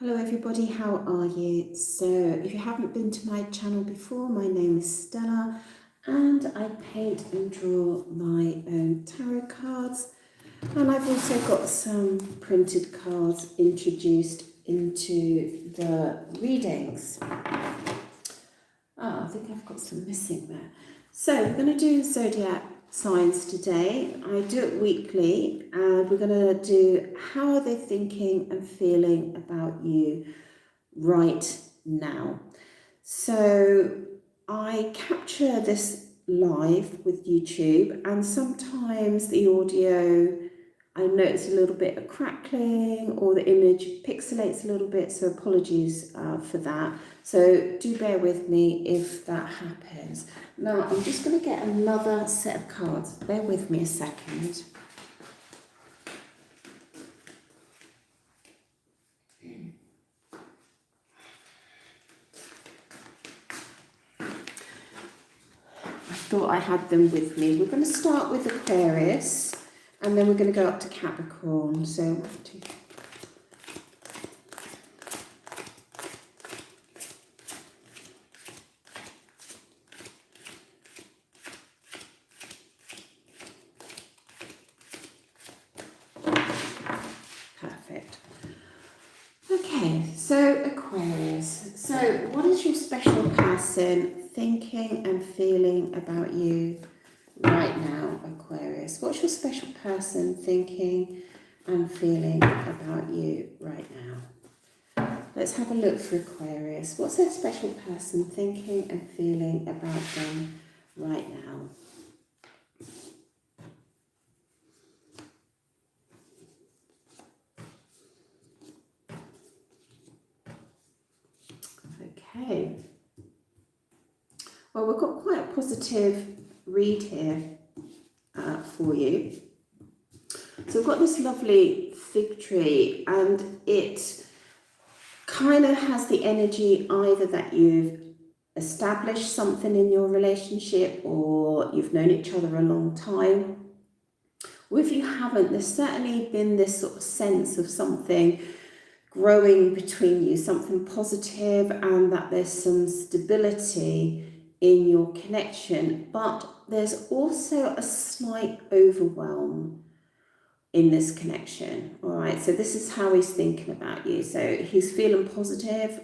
Hello everybody, how are you? So if you haven't been to my channel before, my name is Stella and I paint and draw my own tarot cards, and I've also got some printed cards introduced into the readings. I think I've got some missing there. So we're going to do zodiac signs today. I do it weekly, and we're going to do how are they thinking and feeling about you right now. So I capture this live with YouTube, and sometimes the audio, I notice a little bit of crackling or the image pixelates a little bit, so apologies for that. So do bear with me if that happens. Now I'm just going to get another set of cards. Bear with me a second. I thought I had them with me. We're going to start with Aquarius, and then we're going to go up to Capricorn. So perfect. Okay, so Aquarius. So what is your special person thinking and feeling about you right now, Aquarius? What's your special person thinking and feeling about you right now? Let's have a look for Aquarius. What's their special person thinking and feeling about them right now? Okay. Well, we've got quite a positive read here for you. So we've got this lovely fig tree, and it kind of has the energy either that you've established something in your relationship or you've known each other a long time. Or if you haven't, there's certainly been this sort of sense of something growing between you, something positive, and that there's some stability in your connection, but there's also a slight overwhelm in this connection. All right, so this is how he's thinking about you. So he's feeling positive,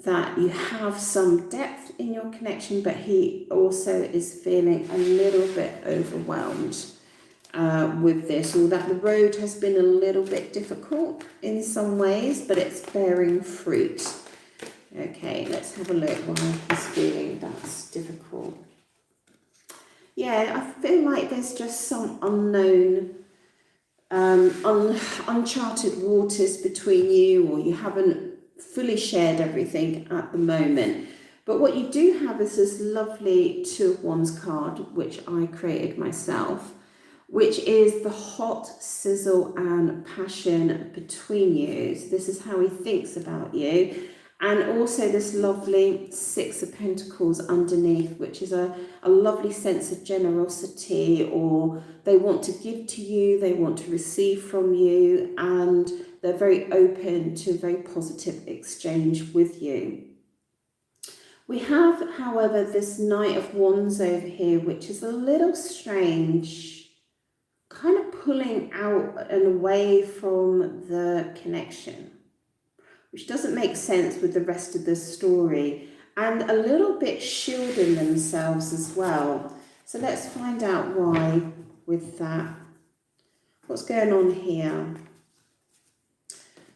that you have some depth in your connection, but he also is feeling a little bit overwhelmed with this, or that the road has been a little bit difficult in some ways, but it's bearing fruit. Okay, let's have a look why he's feeling that's difficult. Yeah, I feel like there's just some unknown, uncharted waters between you, or you haven't fully shared everything at the moment. But what you do have is this lovely Two of Wands card, which I created myself, which is the hot sizzle and passion between you. So this is how he thinks about you. And also this lovely Six of Pentacles underneath, which is a lovely sense of generosity, or they want to give to you, they want to receive from you, and they're very open to a very positive exchange with you. We have, however, this Knight of Wands over here, which is a little strange, kind of pulling out and away from the connection, which doesn't make sense with the rest of the story, and a little bit shielding themselves as well. So let's find out why with that. What's going on here?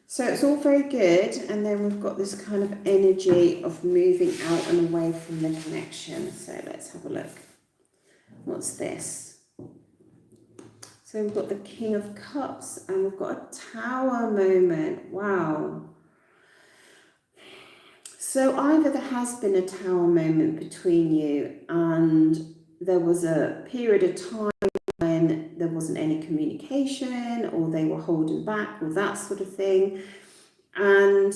So it's all very good, and then we've got this kind of energy of moving out and away from the connection. So let's have a look. What's this? So we've got the King of Cups, and we've got a Tower moment. Wow. So either there has been a Tower moment between you, and there was a period of time when there wasn't any communication, or they were holding back, or that sort of thing, and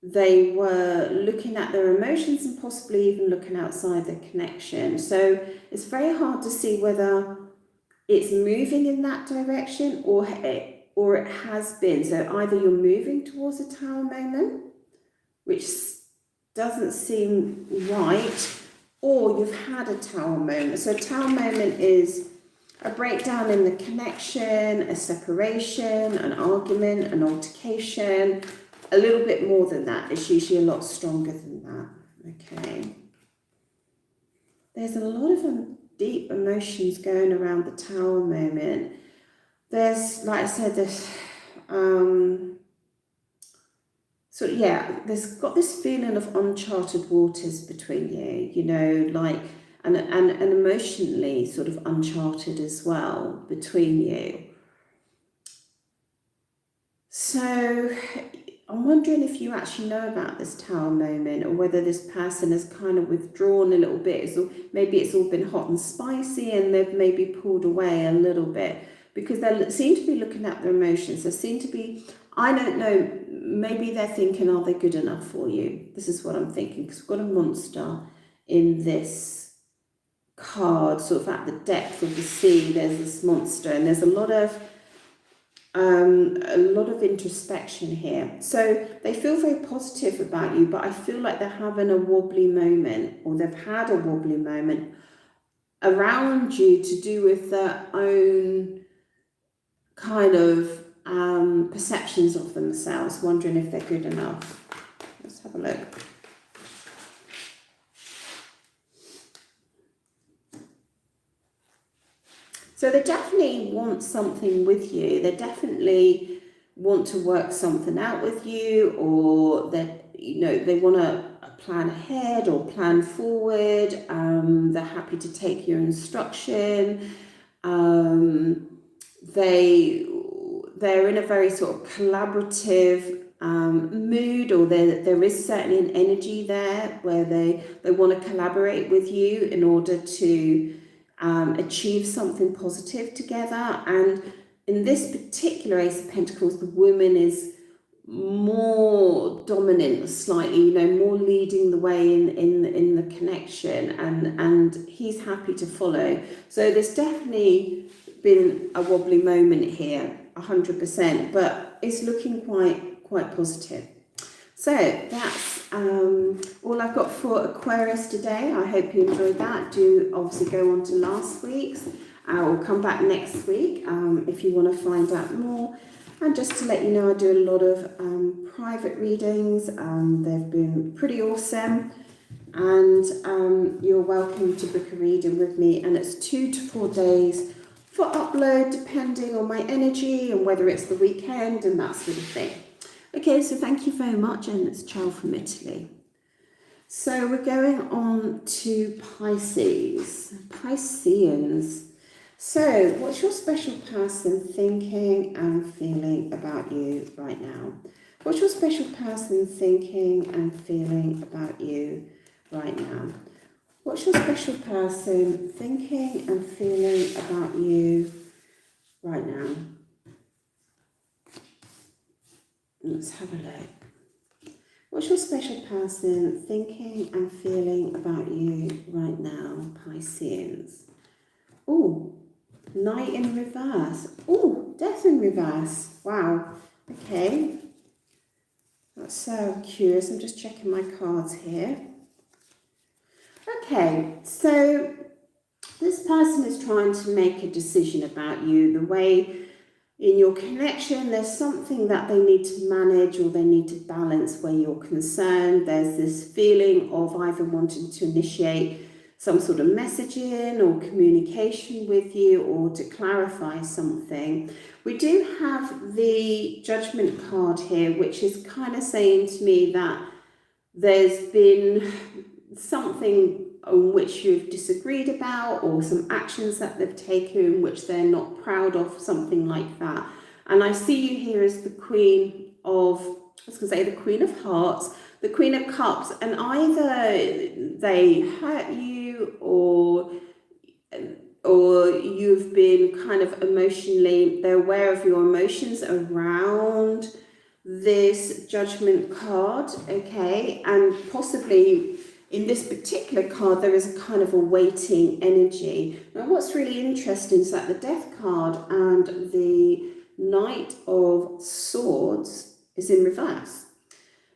they were looking at their emotions and possibly even looking outside their connection. So it's very hard to see whether it's moving in that direction or or it has been. So either you're moving towards a Tower moment, which doesn't seem right, or you've had a Tower moment. So a Tower moment is a breakdown in the connection, a separation, an argument, an altercation. A little bit more than that. It's usually a lot stronger than that. Okay. There's a lot of deep emotions going around the Tower moment. There's, like I said, this so yeah, there's got this feeling of uncharted waters between you, you know, like, and emotionally sort of uncharted as well between you. So I'm wondering if you actually know about this Tower moment, or whether this person has kind of withdrawn a little bit. So maybe it's all been hot and spicy and they've maybe pulled away a little bit, because they seem to be looking at their emotions. They seem to be, I don't know, maybe they're thinking, are they good enough for you? This is what I'm thinking, because we've got a monster in this card, sort of at the depth of the sea. There's this monster, and there's a lot of introspection here. So they feel very positive about you, but I feel like they're having a wobbly moment, or they've had a wobbly moment around you to do with their own kind of perceptions of themselves, wondering if they're good enough. Let's have a look. So they definitely want something with you. They definitely want to work something out with you, or that, you know, they want to plan ahead or plan forward. They're happy to take your instruction. They're in a very sort of collaborative mood, or there is certainly an energy there where they want to collaborate with you in order to achieve something positive together. And in this particular Ace of Pentacles, the woman is more dominant slightly, you know, more leading the way in the connection, and he's happy to follow. So there's definitely been a wobbly moment here, 100%, but it's looking quite positive. So that's all I've got for Aquarius today. I hope you enjoyed that. Do obviously go on to last week's. We'll come back next week if you want to find out more. And just to let you know, I do a lot of private readings. They've been pretty awesome. And you're welcome to book a reading with me. And it's 2 to 4 days for upload, depending on my energy and whether it's the weekend and that sort of thing. Okay, so thank you very much, and it's ciao from Italy. So we're going on to Pisces, Pisceans. So what's your special person thinking and feeling about you right now? What's your special person thinking and feeling about you right now? What's your special person thinking and feeling about you right now? Let's have a look. What's your special person thinking and feeling about you right now, Pisceans? Oh, Knight in reverse. Oh, Death in reverse. Wow. Okay. That's so curious. I'm just checking my cards here. Okay, so this person is trying to make a decision about you. The way in your connection, there's something that they need to manage, or they need to balance where you're concerned. There's this feeling of either wanting to initiate some sort of messaging or communication with you, or to clarify something. We do have the Judgment card here, which is kind of saying to me that there's been something on which you've disagreed about, or some actions that they've taken which they're not proud of, something like that. And I see you here as the Queen of, I was going to say the Queen of Hearts, the Queen of Cups, and either they hurt you, or you've been kind of emotionally, they're aware of your emotions around this Judgment card, okay? And possibly in this particular card, there is a kind of a waiting energy. Now, what's really interesting is that the Death card and the Knight of Swords is in reverse.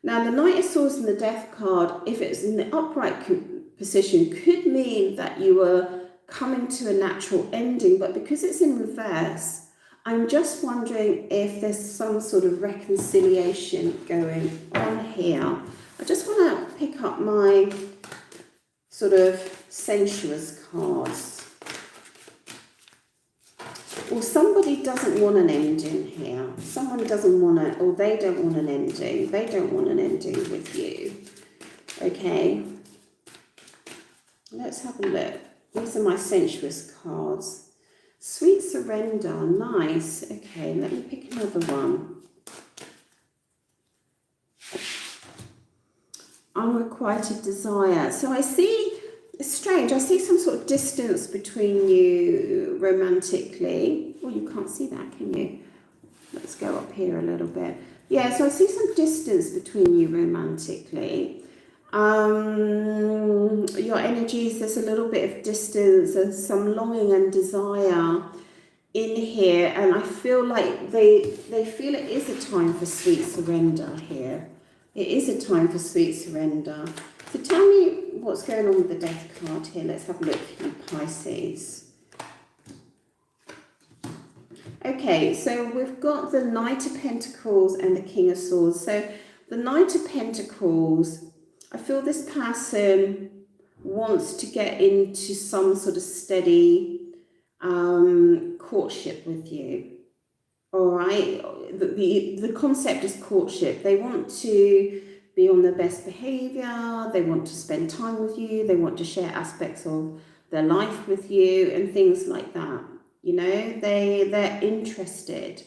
Now, the Knight of Swords and the Death card, if it's in the upright position, could mean that you were coming to a natural ending, but because it's in reverse, I'm just wondering if there's some sort of reconciliation going on here. I just want to pick up my sort of sensuous cards. Or somebody doesn't want an ending here. Someone doesn't want it, or they don't want an ending. They don't want an ending with you. Okay. Let's have a look. These are my sensuous cards. Sweet surrender, nice. Okay, let me pick another one. Unrequited desire. So I see, it's strange, I see some sort of distance between you romantically. Oh, you can't see that, can you? Let's go up here a little bit. Yeah, so I see some distance between you romantically. Your energies, there's a little bit of distance, there's some longing and desire in here, and I feel like they feel it is a time for sweet surrender here. It is a time for sweet surrender. So tell me what's going on with the Death card here. Let's have a look for you Pisces. Okay, so we've got the Knight of Pentacles and the King of Swords. So the Knight of Pentacles, I feel this person wants to get into some sort of steady courtship with you. All right, the concept is courtship. They want to be on their best behavior. They want to spend time with you. They want to share aspects of their life with you and things like that. You know, they're interested.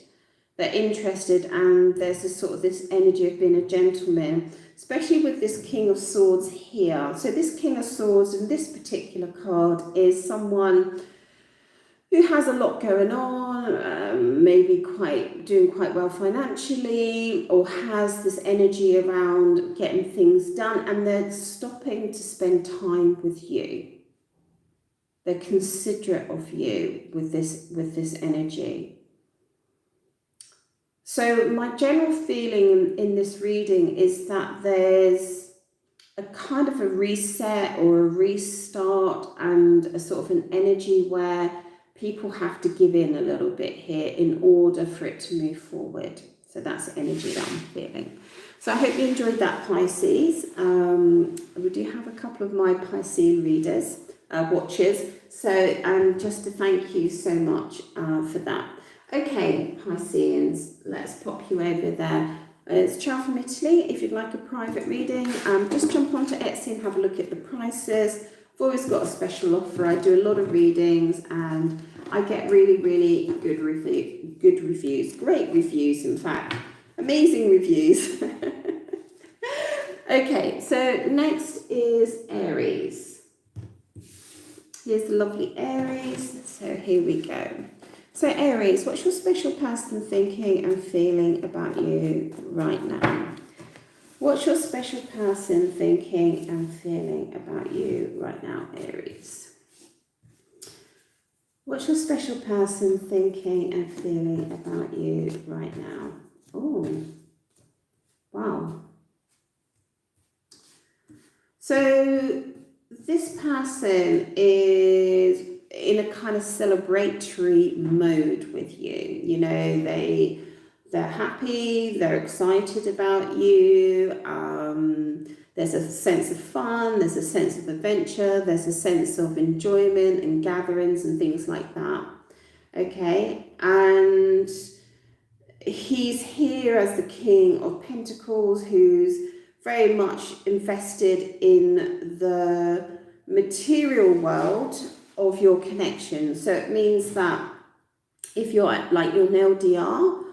They're interested, and there's this sort of this energy of being a gentleman, especially with this King of Swords here. So this King of Swords in this particular card is someone who has a lot going on, maybe doing quite well financially, or has this energy around getting things done, and they're stopping to spend time with you. They're considerate of you with this energy. So my general feeling in this reading is that there's a kind of a reset or a restart, and a sort of an energy where people have to give in a little bit here in order for it to move forward. So that's the energy that I'm feeling. So I hope you enjoyed that, Pisces. We do have a couple of my Pisces readers, watchers. So just to thank you so much for that. Okay, Pisceans, let's pop you over there. It's Ciao from Italy. If you'd like a private reading, just jump onto Etsy and have a look at the prices. I've always got a special offer. I do a lot of readings and I get really, really good reviews. Great reviews, in fact. Amazing reviews. Okay, so next is Aries. Here's the lovely Aries. So here we go. So Aries, what's your special person thinking and feeling about you right now? What's your special person thinking and feeling about you right now, Aries? What's your special person thinking and feeling about you right now? Oh, wow. So this person is in a kind of celebratory mode with you. You know, they're happy, they're excited about you. There's a sense of fun, there's a sense of adventure, there's a sense of enjoyment and gatherings and things like that. Okay, and he's here as the King of Pentacles, who's very much invested in the material world of your connection. So it means that if you're like your LDR,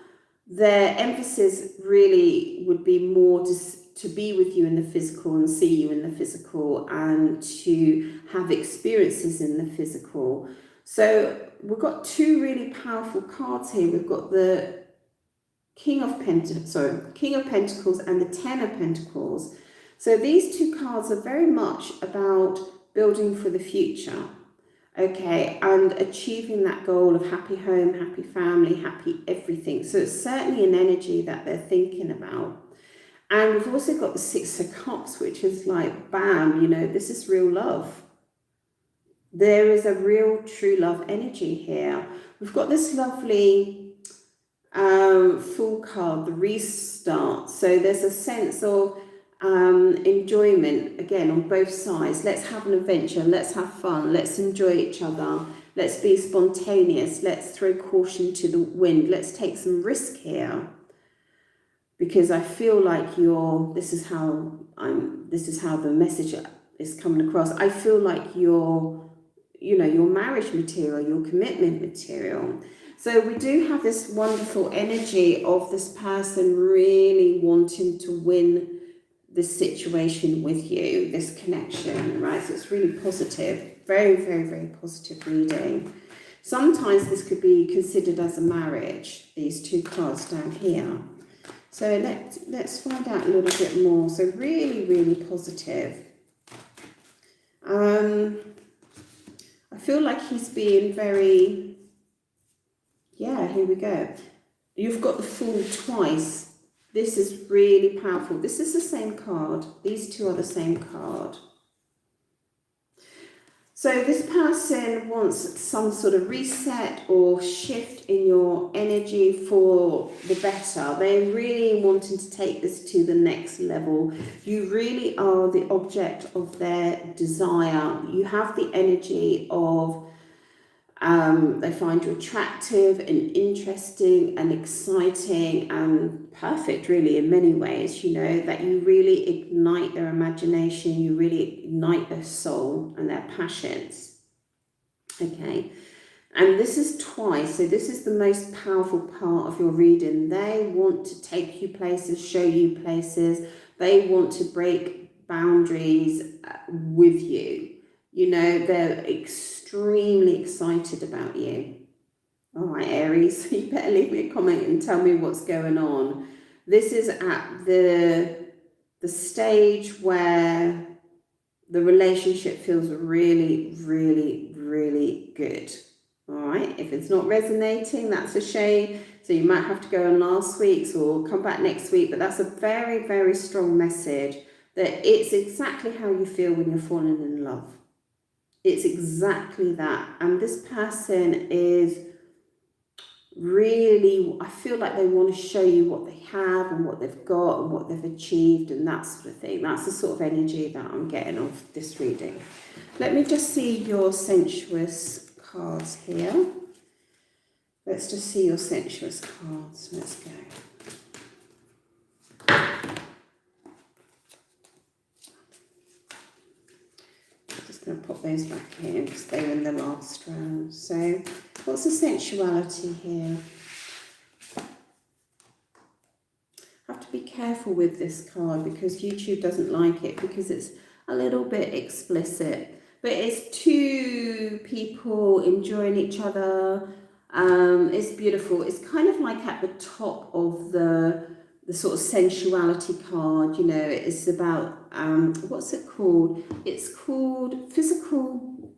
their emphasis really would be more to be with you in the physical and see you in the physical and to have experiences in the physical. So we've got two really powerful cards here. We've got the King of Pentacles and the Ten of Pentacles. So these two cards are very much about building for the future. Okay, and achieving that goal of happy home, happy family, happy everything. So it's certainly an energy that they're thinking about. And we've also got the Six of Cups, which is like, bam, you know, this is real love. There is a real true love energy here. We've got this lovely Fool card, the restart. So there's a sense of enjoyment, again, on both sides. Let's have an adventure, let's have fun, let's enjoy each other, let's be spontaneous, let's throw caution to the wind, let's take some risk here. Because I feel like this is how the message is coming across. I feel like you're marriage material, your commitment material. So we do have this wonderful energy of this person really wanting to win this situation with you, this connection, right? So it's really positive, very, very, very positive reading. Sometimes this could be considered as a marriage, these two cards down here. So let's find out a little bit more. So really, really positive. I feel like he's being very, yeah, here we go. You've got the Fool twice. This is really powerful. This is the same card. These two are the same card. So this person wants some sort of reset or shift in your energy for the better. They're really wanting to take this to the next level. You really are the object of their desire. You have the energy of they find you attractive and interesting and exciting and perfect, really, in many ways, you know, that you really ignite their imagination, you really ignite their soul and their passions. Okay, and this is twice, so this is the most powerful part of your reading. They want to take you places, show you places, they want to break boundaries with you. You know, they're extremely excited about you. All right, Aries, you better leave me a comment and tell me what's going on. This is at the stage where the relationship feels really, really, really good. All right, if it's not resonating, that's a shame. So you might have to go on last week's or come back next week. But that's a very, very strong message that it's exactly how you feel when you're falling in love. It's exactly that. And this person is really, I feel like they want to show you what they have and what they've got and what they've achieved and that sort of thing. That's the sort of energy that I'm getting off this reading. Let me just see your sensuous cards here. Let's just see your sensuous cards. Let's go. Going to pop those back here because they were in the last round. So what's the sensuality here? I have to be careful with this card because YouTube doesn't like it because it's a little bit explicit. But it's two people enjoying each other. It's beautiful. It's kind of like at the top of the sort of sensuality card, you know. It's about, what's it called? It's called physical,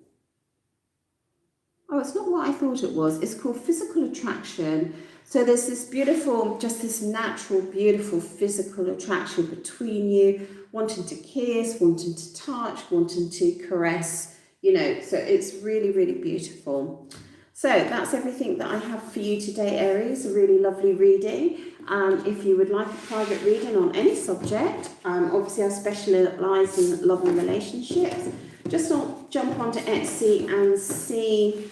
oh, it's not what I thought it was. It's called physical attraction. So there's this beautiful, just this natural, beautiful physical attraction between you, wanting to kiss, wanting to touch, wanting to caress, you know, so it's really, really beautiful. So that's everything that I have for you today, Aries. A really lovely reading. If you would like a private reading on any subject, obviously I specialise in love and relationships. Just jump onto Etsy and see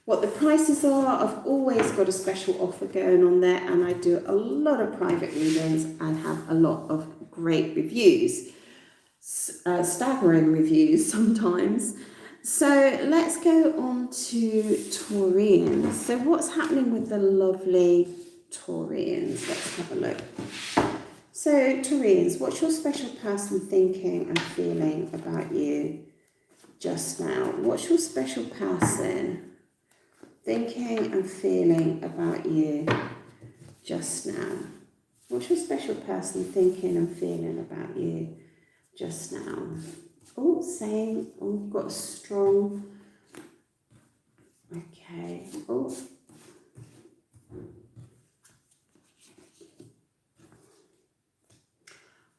what the prices are. I've always got a special offer going on there, and I do a lot of private readings and have a lot of great reviews, staggering reviews sometimes. So let's go on to Taurians. So what's happening with the lovely Taurians? Let's have a look. So Taurians, what's your special person thinking and feeling about you just now? What's your special person thinking and feeling about you just now? What's your special person thinking and feeling about you just now? Oh, same. Oh, we've got a strong Okay. Oh.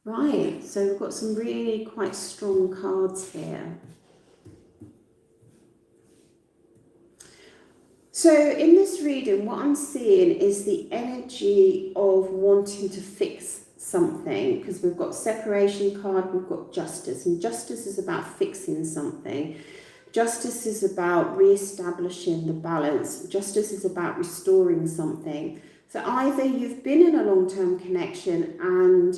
Right, so we've got some really quite strong cards here. So in this reading, what I'm seeing is the energy of wanting to fix something, because we've got separation card, we've got justice, and justice is about fixing something. Justice is about re-establishing the balance. Justice is about restoring something. So either you've been in a long-term connection and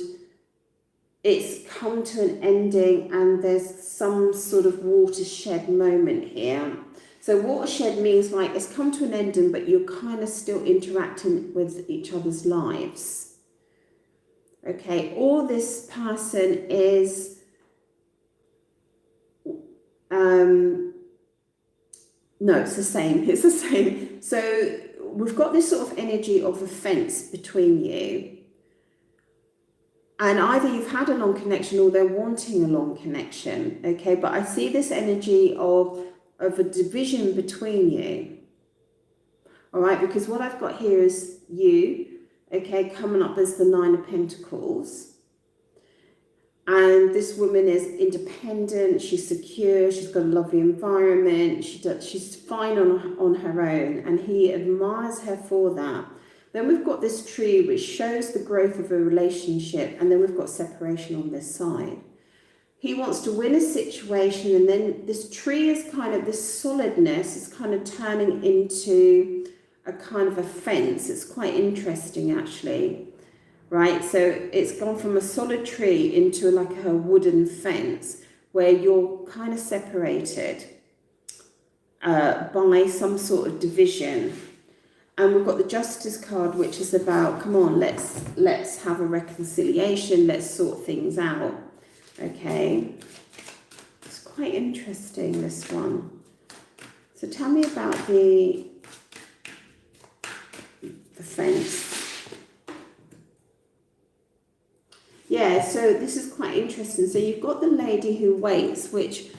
it's come to an ending and there's some sort of watershed moment here. So watershed means like it's come to an ending, but you're kind of still interacting with each other's lives. Okay, or this person is, no, it's the same, it's the same. So we've got this sort of energy of a fence between you. And either you've had a long connection or they're wanting a long connection, okay? But I see this energy of a division between you, all right? Because what I've got here is you, okay, coming up as the Nine of Pentacles. And this woman is independent, she's secure, she's got a lovely environment, she's fine on her own, and he admires her for that. Then we've got this tree which shows the growth of a relationship, and then we've got separation on this side. He wants to win a situation, and then this tree is kind of, this solidness is kind of turning into a kind of a fence. It's quite interesting actually, right? So it's gone from a solid tree into like a wooden fence where you're kind of separated by some sort of division. And we've got the Justice card, which is about, come on, let's have a reconciliation, let's sort things out. Okay, it's quite interesting, this one. So tell me about the fence. Yeah, so this is quite interesting. So you've got the lady who waits, which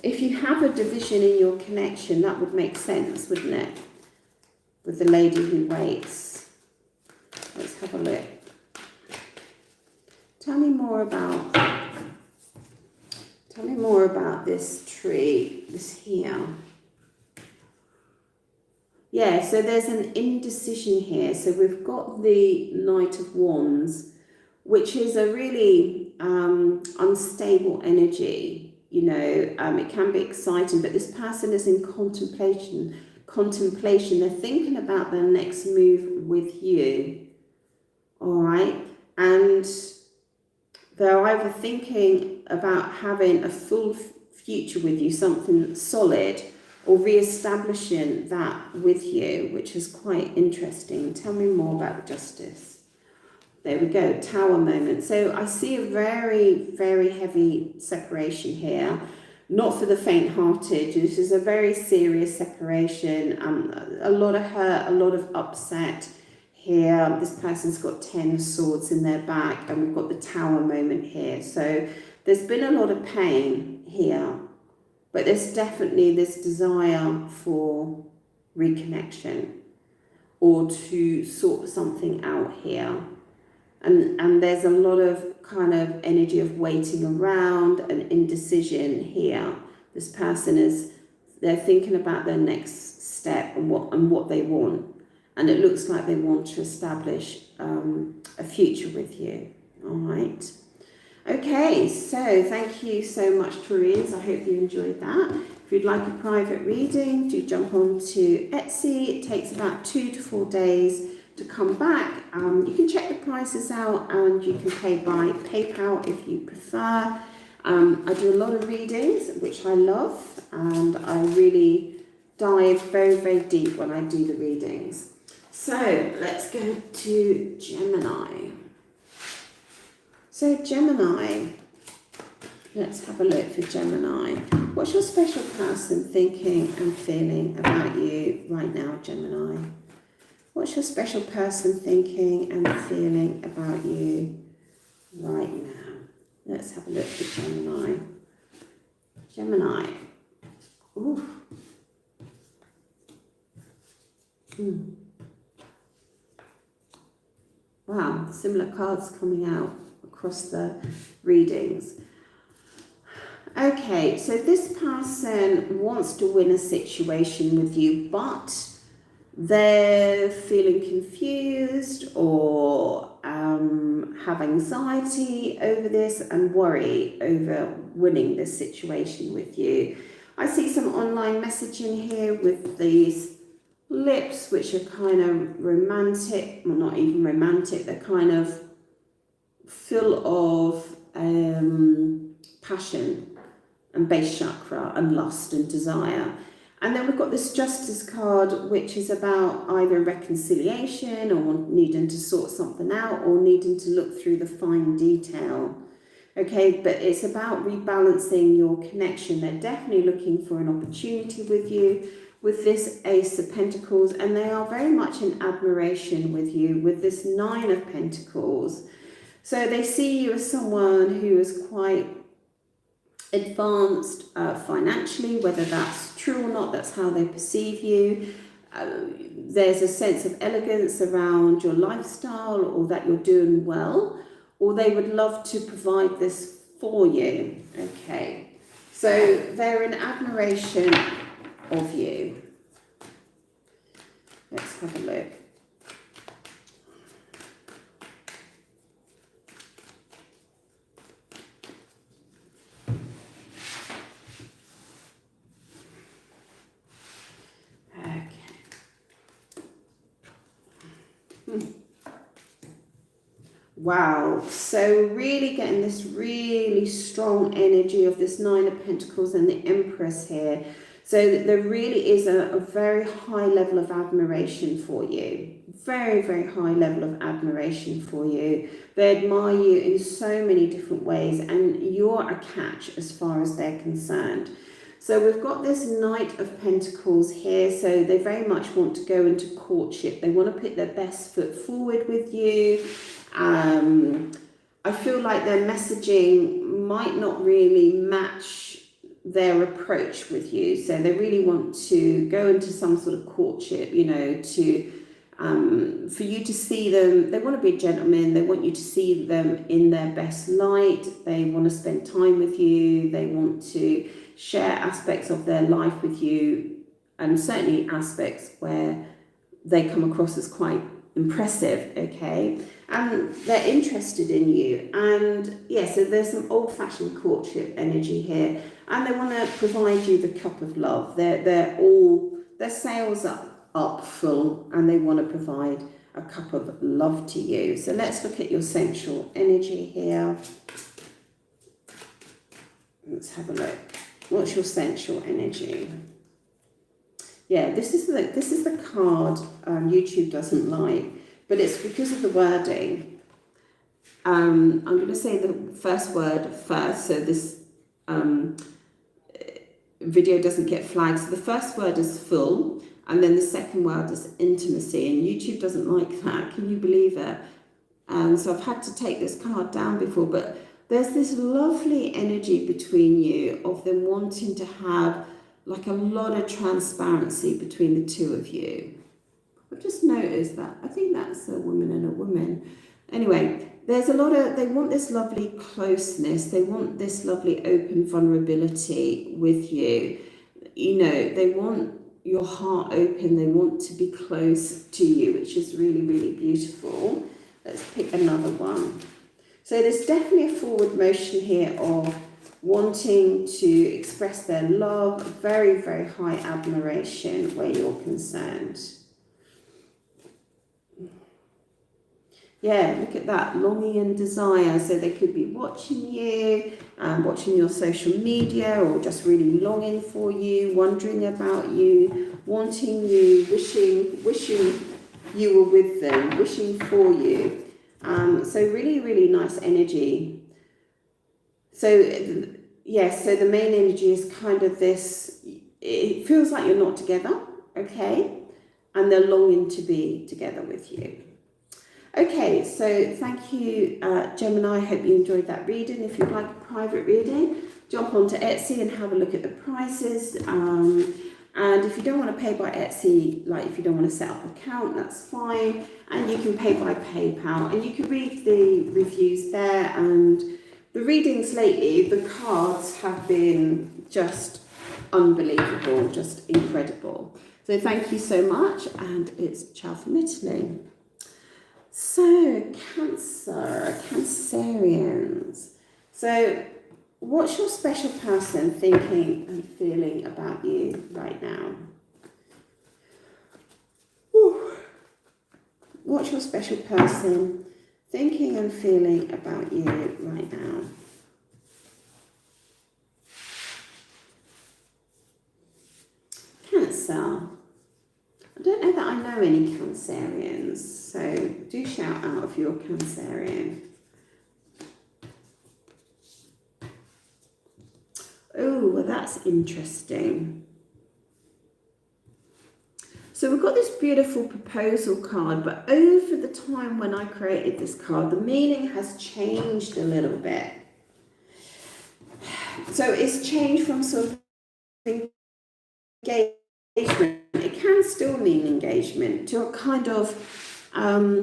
if you have a division in your connection, that would make sense, wouldn't it? With the lady who waits. Let's have a look. Tell me more about this tree, this here. Yeah, so there's an indecision here. So we've got the Knight of Wands, which is a really unstable energy. You know, it can be exciting, but this person is in contemplation. They're thinking about their next move with you. All right, and they're either thinking about having a full future with you, something solid, or re-establishing that with you, which is quite interesting. Tell me more about the Justice. There we go, Tower moment. So I see a very, very heavy separation here. Not for the faint-hearted. This is a very serious separation. A lot of hurt, a lot of upset here. This person's got 10 swords in their back, and we've got the Tower moment here. So there's been a lot of pain here, but there's definitely this desire for reconnection or to sort something out here. And there's a lot of kind of energy of waiting around and indecision here. This person they're thinking about their next step and what they want. And it looks like they want to establish a future with you. All right. Okay, so thank you so much, Taurus. I hope you enjoyed that. If you'd like a private reading, do jump on to Etsy. It takes about 2 to 4 days to come back. You can check the prices out, and you can pay by PayPal if you prefer. I do a lot of readings, which I love, and I really dive very, very deep when I do the readings. So let's go to Gemini. So Gemini, let's have a look for Gemini. What's your special person thinking and feeling about you right now, Gemini? What's your special person thinking and feeling about you right now? Let's have a look for Gemini. Gemini. Ooh. Wow, similar cards coming out across the readings. Okay, so this person wants to win a situation with you, but they're feeling confused or have anxiety over this and worry over winning this situation with you. I see some online messaging here with these lips, which are kind of romantic, well, not even romantic, they're kind of full of passion and base chakra and lust and desire. And then we've got this Justice card, which is about either reconciliation or needing to sort something out or needing to look through the fine detail. Okay, but it's about rebalancing your connection. They're definitely looking for an opportunity with you with this Ace of Pentacles, and they are very much in admiration with you with this Nine of Pentacles. So they see you as someone who is quite advanced financially, whether that's true or not, that's how they perceive you. There's a sense of elegance around your lifestyle, or that you're doing well, or they would love to provide this for you. Okay, so they're in admiration of you. Let's have a look. Wow, so really getting this really strong energy of this Nine of Pentacles and the Empress here. So there really is a very high level of admiration for you. Very, very high level of admiration for you. They admire you in so many different ways, and you're a catch as far as they're concerned. So we've got this Knight of Pentacles here, so they very much want to go into courtship. They want to put their best foot forward with you. I feel like their messaging might not really match their approach with you. So they really want to go into some sort of courtship, you know, to for you to see them. They want to be a gentleman. They want you to see them in their best light. They want to spend time with you. They want to share aspects of their life with you, and certainly aspects where they come across as quite impressive, okay? And they're interested in you. And yeah, so there's some old-fashioned courtship energy here, and they want to provide you the cup of love. Their sails are up full, and they want to provide a cup of love to you. So let's look at your sensual energy here. Let's have a look. What's your sensual energy? Yeah, this is the card YouTube doesn't like, but it's because of the wording. I'm going to say the first word first, so this video doesn't get flagged. So the first word is full, and then the second word is intimacy, and YouTube doesn't like that. Can you believe it? So I've had to take this card down before, but there's this lovely energy between you of them wanting to have like a lot of transparency between the two of you. I've just noticed that. I think that's a woman and a woman. Anyway, there's a lot of, they want this lovely closeness. They want this lovely open vulnerability with you. You know, they want your heart open. They want to be close to you, which is really, really beautiful. Let's pick another one. So there's definitely a forward motion here of wanting to express their love, very, very high admiration where you're concerned. Yeah, look at that, longing and desire. So they could be watching you, watching your social media, or just really longing for you, wondering about you, wanting you, wishing you were with them, wishing for you. So really, really nice energy. So, yes, so the main energy is kind of this, it feels like you're not together, okay? And they're longing to be together with you. Okay, so thank you, Gemini. I hope you enjoyed that reading. If you'd like a private reading, jump onto Etsy and have a look at the prices. And if you don't want to pay by Etsy, like if you don't want to set up an account, that's fine. And you can pay by PayPal, and you can read the reviews there. And the readings lately, the cards have been just unbelievable, just incredible. So thank you so much, and it's ciao from Italy. So Cancer, Cancerians. So what's your special person thinking and feeling about you right now? Whew. What's your special person thinking and feeling about you right now? Cancer. I don't know that I know any Cancerians, so do shout out if you're Cancerian. Oh, well, that's interesting. So we've got this beautiful proposal card, but over the time when I created this card, the meaning has changed a little bit. So it's changed from sort of engagement, it can still mean engagement, to a kind of a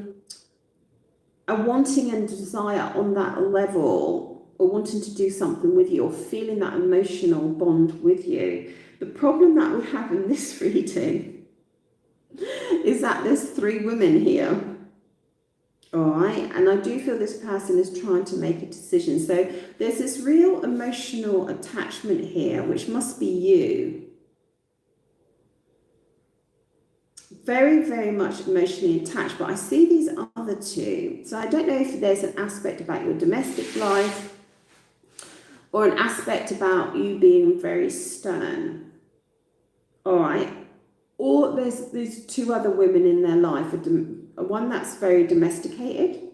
wanting and desire on that level, or wanting to do something with you, or feeling that emotional bond with you. The problem that we have in this reading is that there's 3 women here, all right? And I do feel this person is trying to make a decision. So there's this real emotional attachment here, which must be you. Very, very much emotionally attached, but I see these other 2. So I don't know if there's an aspect about your domestic life, or an aspect about you being very stern, all right? Or there's 2 other women in their life, one that's very domesticated,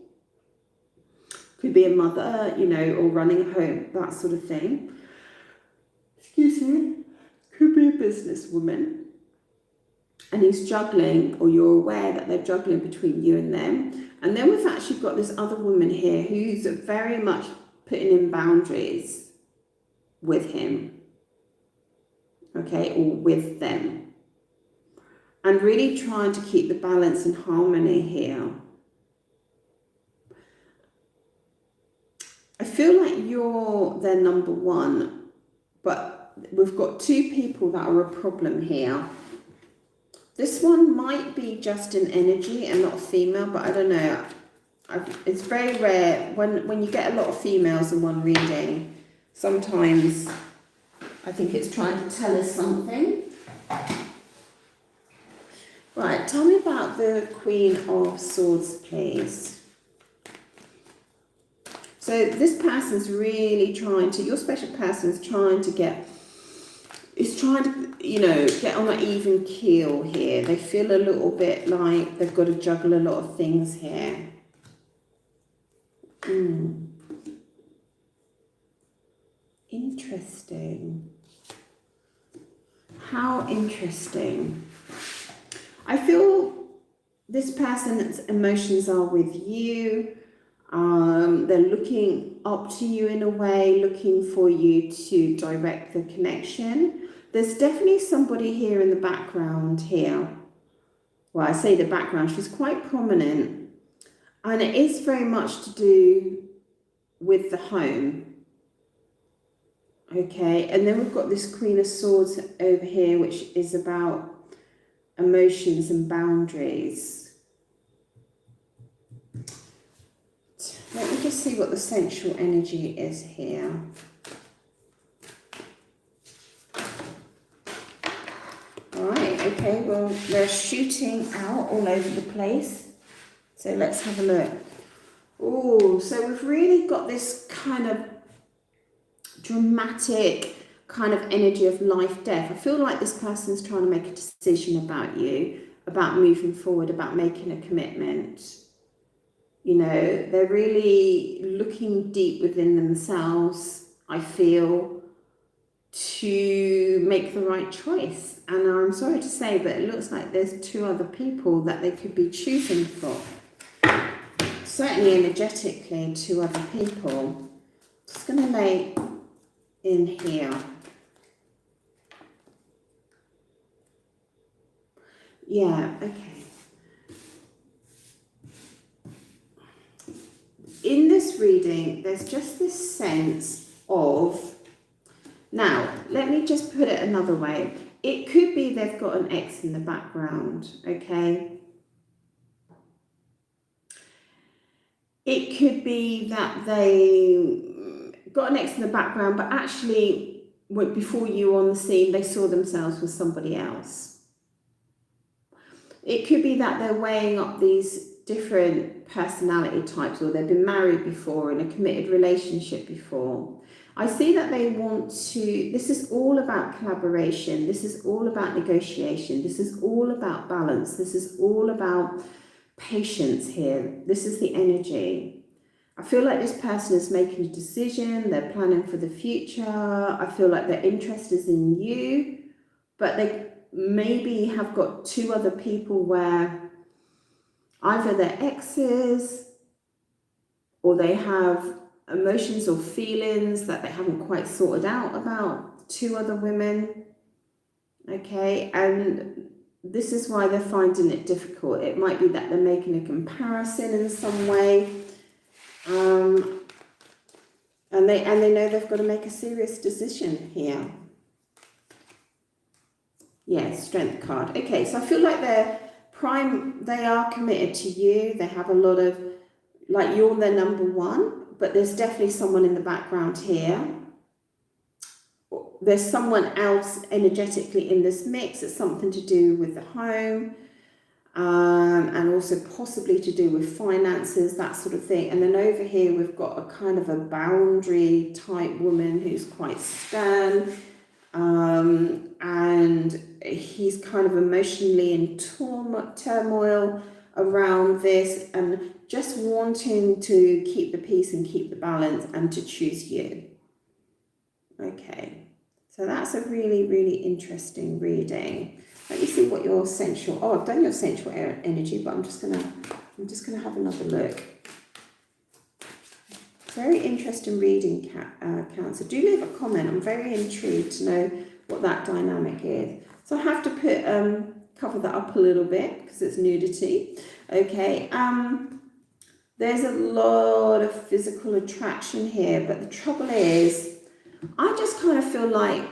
could be a mother, you know, or running a home, that sort of thing. Excuse me. Could be a businesswoman, and he's juggling, or you're aware that they're juggling between you and them. And then we've actually got this other woman here who's very much putting in boundaries with him, okay, or with them, and really trying to keep the balance and harmony here. I feel like you're their number one, but we've got 2 people that are a problem here. This one might be just an energy and not a female, but I don't know. It's very rare when you get a lot of females in one reading. Sometimes I think it's trying to tell us something. Right, tell me about the Queen of Swords, please. So this person's really trying to, your special person's trying to get, is trying to, you know, get on an even keel here. They feel a little bit like they've got to juggle a lot of things here. Interesting. How interesting. I feel this person's emotions are with you. They're looking up to you in a way, looking for you to direct the connection. There's definitely somebody here in the background here. Well, I say the background, she's quite prominent. And it is very much to do with the home. Okay, and then we've got this Queen of Swords over here, which is about emotions and boundaries. Let me just see what the sensual energy is here. Alright, okay, well, they're shooting out all over the place. So let's have a look. Oh, so we've really got this kind of dramatic kind of energy of life, death. I feel like this person's trying to make a decision about you, about moving forward, about making a commitment. You know, they're really looking deep within themselves, I feel, to make the right choice. And I'm sorry to say, but it looks like there's 2 other people that they could be choosing for. Certainly energetically, 2 other people. Just going to lay in here. Yeah, okay. In this reading, there's just this sense of, now, let me just put it another way. It could be they've got an ex in the background, okay? It could be that they got an ex in the background, but actually, before you were on the scene, they saw themselves with somebody else. It could be that they're weighing up these different personality types, or they've been married before, in a committed relationship before. I see that they want to, this is all about collaboration, this is all about negotiation, this is all about balance, this is all about patience here. This is the energy. I feel like this person is making a decision, they're planning for the future. I feel like their interest is in you, but they maybe have got two other people where either they're exes, or they have emotions or feelings that they haven't quite sorted out about two other women, okay? And this is why they're finding it difficult. It might be that they're making a comparison in some way, and they know they've got to make a serious decision here. Yeah, Strength card. Okay, so I feel like they are committed to you. They have a lot of, like, you're their number one, but there's definitely someone in the background here. There's someone else energetically in this mix. It's something to do with the home, and also possibly to do with finances, that sort of thing. And then over here, we've got a kind of a boundary type woman who's quite stern, and he's kind of emotionally in turmoil around this, and just wanting to keep the peace and keep the balance and to choose you. Okay, so that's a really, really interesting reading. Let me see what your sensual, I've done your sensual energy, but I'm just gonna have another look. Very interesting reading, Cancer. Do leave a comment. I'm very intrigued to know what that dynamic is. So I have to put cover that up a little bit because it's nudity. Okay. There's a lot of physical attraction here, but the trouble is, I just kind of feel like,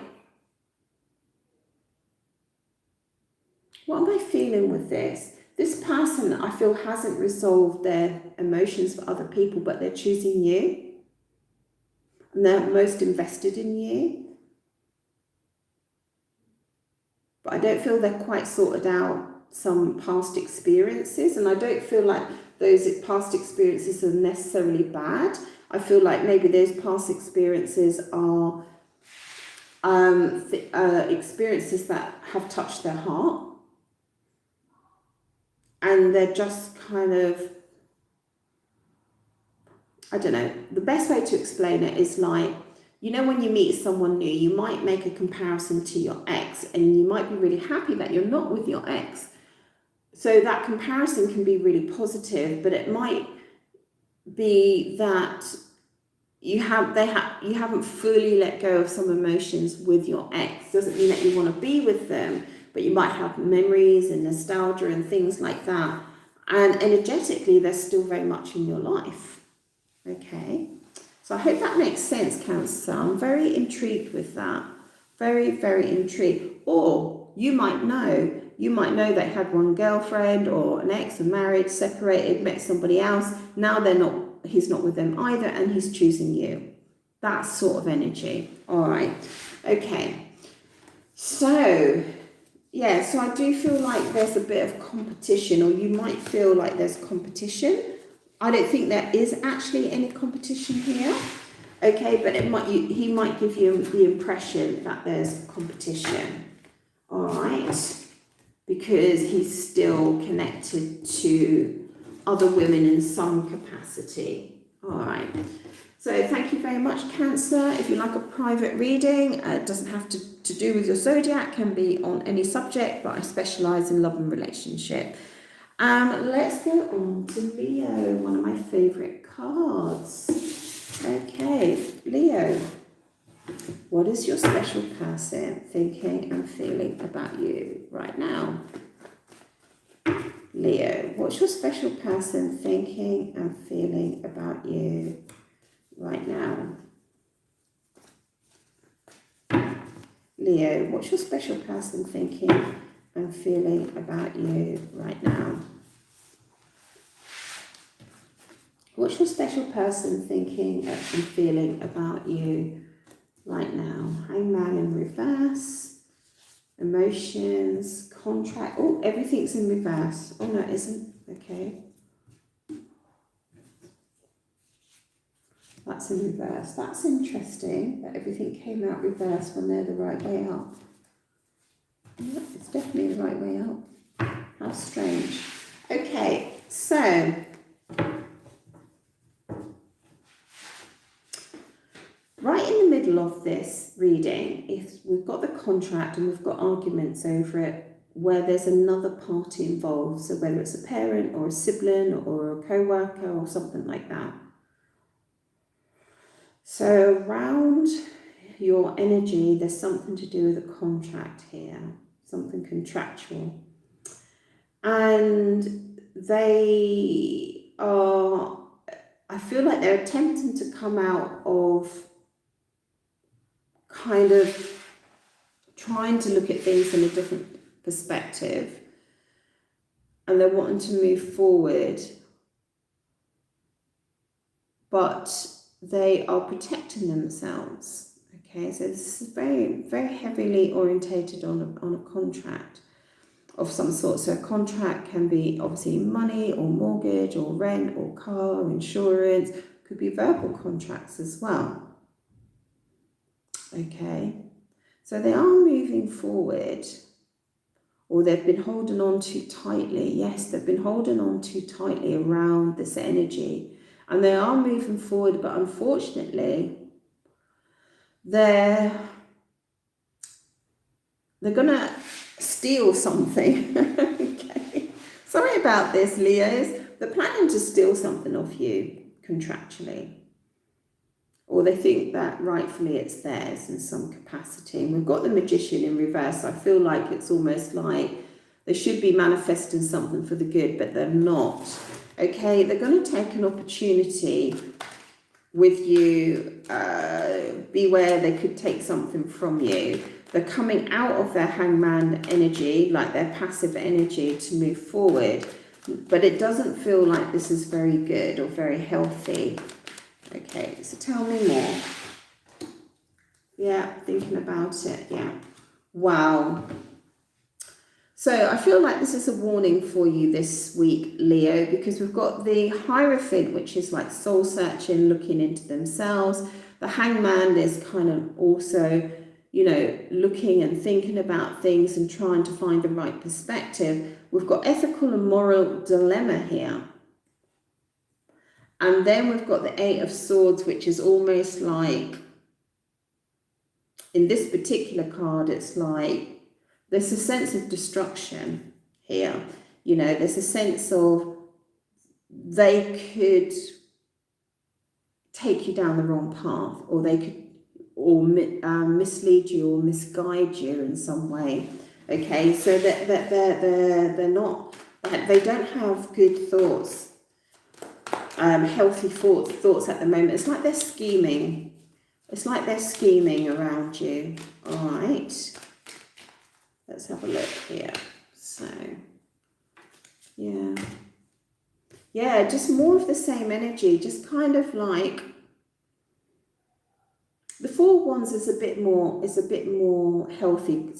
what am I feeling with this? This person, I feel, hasn't resolved their emotions for other people, but they're choosing you. And they're most invested in you. But I don't feel they're quite sorted out some past experiences. And I don't feel like those past experiences are necessarily bad. I feel like maybe those past experiences are experiences that have touched their heart. And they're just kind of, I don't know, the best way to explain it is like, you know, when you meet someone new, you might make a comparison to your ex, and you might be really happy that you're not with your ex. So that comparison can be really positive, but it might be that you haven't fully let go of some emotions with your ex. Doesn't mean that you want to be with them, but you might have memories and nostalgia and things like that. And energetically, they're still very much in your life. Okay. So I hope that makes sense, Cancer. I'm very intrigued with that. Very, very intrigued. Or you might know they had one girlfriend or an ex, and married, separated, met somebody else. Now he's not with them either, and he's choosing you. That sort of energy. All right. Okay. So, yeah, so I do feel like there's a bit of competition, or you might feel like there's competition. I don't think there is actually any competition here. Okay, but he might give you the impression that there's competition. All right. Because he's still connected to other women in some capacity. All right. So thank you very much, Cancer. If you like a private reading, it doesn't have to do with your zodiac, can be on any subject, but I specialise in love and relationship. Let's go on to Leo, one of my favourite cards. Okay, Leo. What is your special person thinking and feeling about you right now? Leo, what's your special person thinking and feeling about you right now? Leo, what's your special person thinking and feeling about you right now? What's your special person thinking and feeling about you right now? Hangman in reverse, emotions, contract. Oh, everything's in reverse. Oh, no, it isn't. Okay. That's in reverse. That's interesting that everything came out reverse when they're the right way up. Yeah, it's definitely the right way up. How strange. Okay, so right in the middle of this reading, if we've got the contract and we've got arguments over it where there's another party involved, so whether it's a parent or a sibling or a co-worker or something like that. So around your energy, there's something to do with a contract here, something contractual. And they are, I feel like they're attempting to come out of kind of trying to look at things in a different perspective. And they're wanting to move forward. But they are protecting themselves. Okay, so this is very, very heavily orientated on a contract of some sort. So a contract can be obviously money or mortgage or rent or car or insurance. Could be verbal contracts as well. Okay, so they are moving forward, or they've been holding on too tightly. Yes, they've been holding on too tightly around this energy. And they are moving forward, but unfortunately, they're going to steal something. Okay. Sorry about this, Leos. They're planning to steal something off you contractually. Or they think that rightfully it's theirs in some capacity. And we've got the Magician in reverse. I feel like it's almost like they should be manifesting something for the good, but they're not. Okay, they're going to take an opportunity with you. Beware, they could take something from you. They're coming out of their hangman energy, like their passive energy, to move forward. But it doesn't feel like this is very good or very healthy. Okay, so tell me more. Yeah, thinking about it, yeah. Wow. So I feel like this is a warning for you this week, Leo, because we've got the Hierophant, which is like soul searching, looking into themselves. The Hangman is kind of also, you know, looking and thinking about things and trying to find the right perspective. We've got ethical and moral dilemma here. And then we've got the Eight of Swords, which is almost like, in this particular card, it's like, there's a sense of destruction here. You know, there's a sense of they could take you down the wrong path, or they could mislead you or misguide you in some way. Okay, so that they're not, they don't have good thoughts, healthy thoughts at the moment. It's like they're scheming. It's like they're scheming around you. All right. Let's have a look here. So, yeah. Yeah, just more of the same energy. Just kind of like, the Four of Wands is a bit more healthy,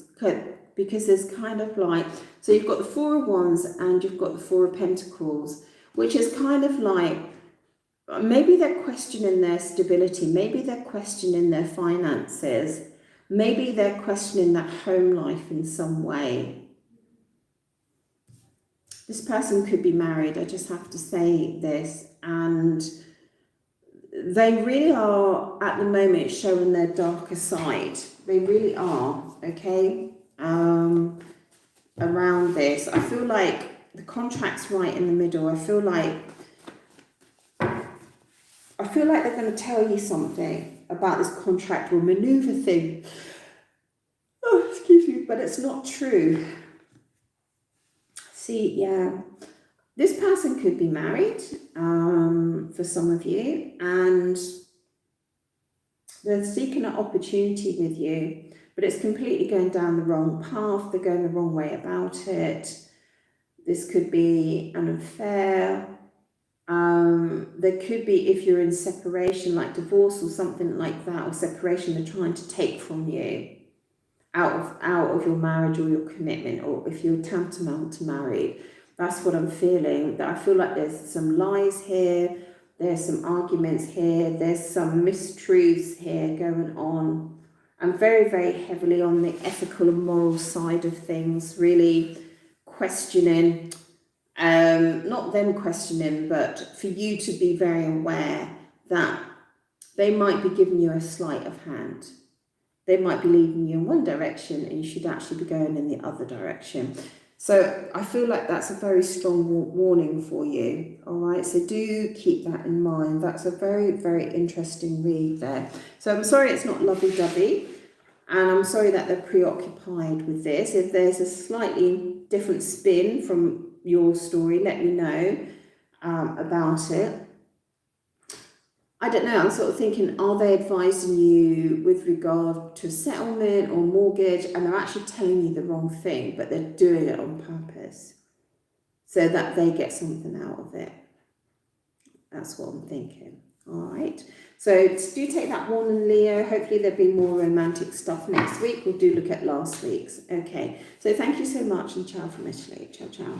because there's kind of like, so you've got the Four of Wands and you've got the Four of Pentacles, which is kind of like, maybe they're questioning their stability, maybe they're questioning their finances, maybe they're questioning that home life in some way. This person could be married, I just have to say this, and they really are, at the moment, showing their darker side. They really are, okay? Around this. I feel like the contract's right in the middle. I feel like they're going to tell you something about this contract or maneuver thing. Oh, excuse me, but it's not true. See, yeah. This person could be married for some of you, and they're seeking an opportunity with you, but it's completely going down the wrong path. They're going the wrong way about it. This could be an affair. There could be, if you're in separation, like divorce or something like that, or separation, they're trying to take from you out of your marriage or your commitment, or if you're tantamount to married. That's what I'm feeling. That I feel like there's some lies here, there's some arguments here, there's some mistruths here going on. I'm very, very heavily on the ethical and moral side of things, really questioning, not them questioning, but for you to be very aware that they might be giving you a sleight of hand. They might be leading you in one direction and you should actually be going in the other direction. So I feel like that's a very strong warning for you, all right? So do keep that in mind. That's a very, very interesting read there. So I'm sorry it's not lovey-dovey, and I'm sorry that they're preoccupied with this. If there's a slightly different spin from your story, let me know about it. I don't know, I'm sort of thinking, are they advising you with regard to settlement or mortgage, and they're actually telling you the wrong thing, but they're doing it on purpose so that they get something out of it? That's what I'm thinking. All right. So do take that warning, Leo. Hopefully there'll be more romantic stuff next week. We'll do look at last week's. Okay. So thank you so much, and ciao from Italy. Ciao, ciao.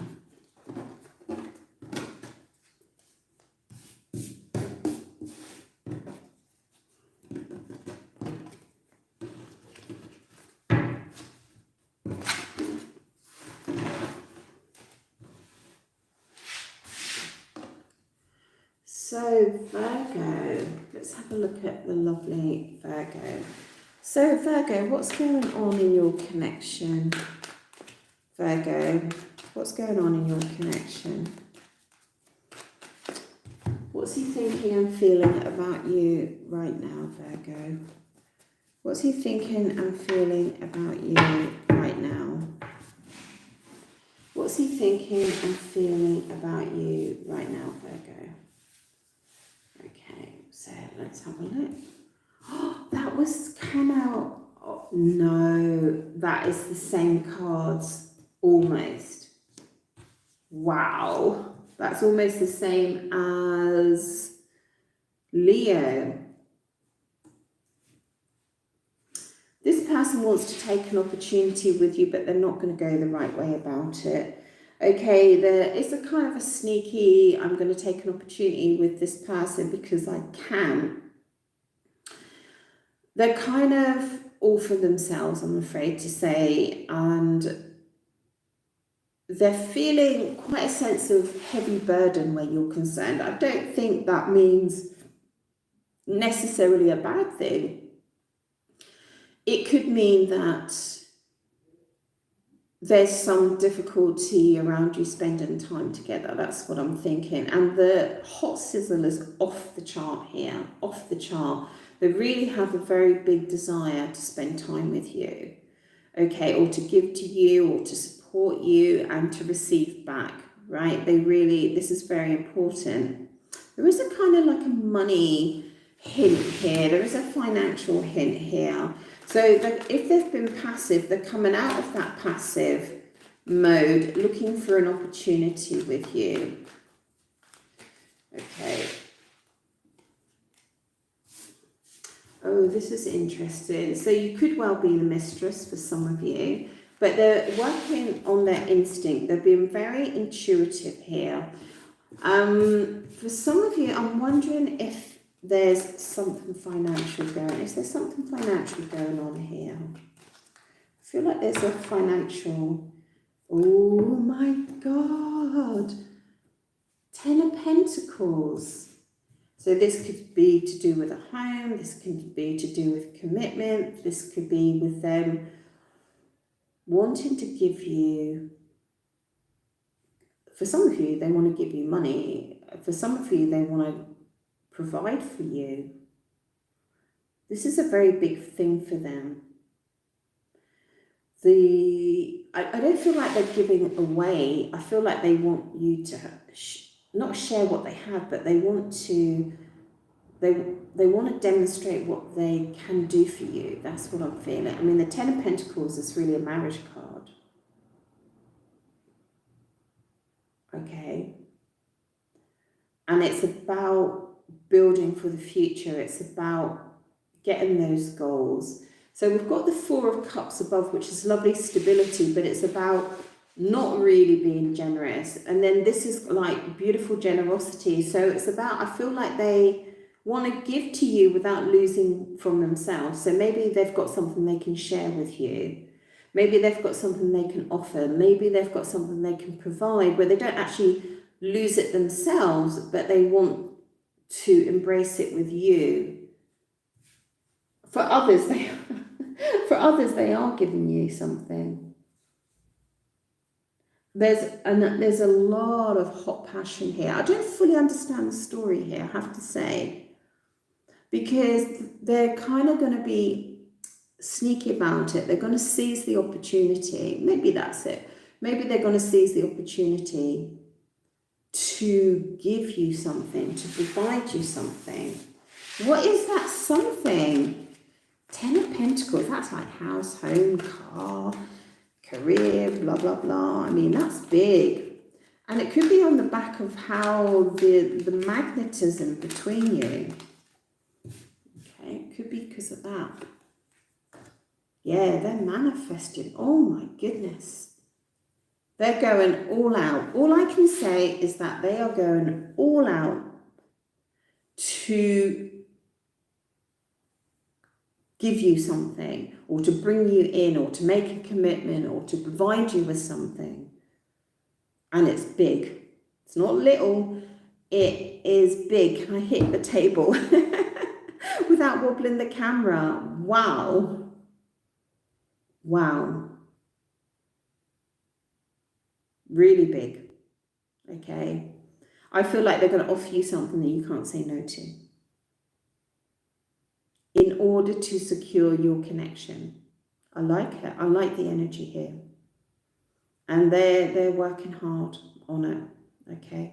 So Virgo, let's have a look at the lovely Virgo. So Virgo, what's going on in your connection? Virgo, what's going on in your connection? What's he thinking and feeling about you right now, Virgo? What's he thinking and feeling about you right now? What's he thinking and feeling about you right now, Virgo? Okay, so let's have a look. Oh, that was come out. Oh, no, that is the same cards, almost. Wow, that's almost the same as Leo. This person wants to take an opportunity with you, but they're not going to go the right way about it. Okay, it's a kind of a sneaky, I'm going to take an opportunity with this person because I can. They're kind of all for themselves, I'm afraid to say, and they're feeling quite a sense of heavy burden where you're concerned. I don't think that means necessarily a bad thing. It could mean that there's some difficulty around you spending time together. That's what I'm thinking. And the hot sizzle is off the chart here, off the chart. They really have a very big desire to spend time with you, okay, or to give to you, or to support you, and to receive back, right? They really, this is very important. There is a kind of like a money hint here. There is a financial hint here. So if they've been passive, they're coming out of that passive mode, looking for an opportunity with you. Okay. Oh, this is interesting. So you could well be the mistress for some of you, but they're working on their instinct. They're being very intuitive here. For some of you, I'm wondering if there's something financial going on. Is there something financial going on here? I feel like there's a financial... Oh my God. 10 of Pentacles. So this could be to do with a home. This could be to do with commitment. This could be with them wanting to give you... For some of you, they want to give you money. For some of you, they want to provide for you. This is a very big thing for them. I don't feel like they're giving away. I feel like they want you to not share what they have, but they want to demonstrate what they can do for you. That's what I'm feeling. I mean, the Ten of Pentacles is really a marriage card. Okay. And it's about building for the future. It's about getting those goals. So we've got the Four of Cups above, which is lovely stability, but it's about not really being generous. And then this is like beautiful generosity. So it's about, I feel like they want to give to you without losing from themselves. So maybe they've got something they can share with you. Maybe they've got something they can offer. Maybe they've got something they can provide where they don't actually lose it themselves, but they want to embrace it with you. For others, they are giving you something. There's a lot of hot passion here. I don't fully understand the story here, I have to say, because they're kind of going to be sneaky about it. They're going to seize the opportunity. Maybe that's it. Maybe they're going to seize the opportunity to give you something, to provide you something. What is that something? Ten of Pentacles, that's like house, home, car, career, blah, blah, blah. I mean, that's big. And it could be on the back of how the magnetism between you. Okay, it could be because of that. Yeah, they're manifesting. Oh my goodness. They're going all out. All I can say is that they are going all out to give you something, or to bring you in, or to make a commitment, or to provide you with something. And it's big. It's not little. It is big. Can I hit the table without wobbling the camera? Wow. Wow. Really big. Okay. I feel like they're going to offer you something that you can't say no to, in order to secure your connection. I like it. I like the energy here. And they're working hard on it. Okay.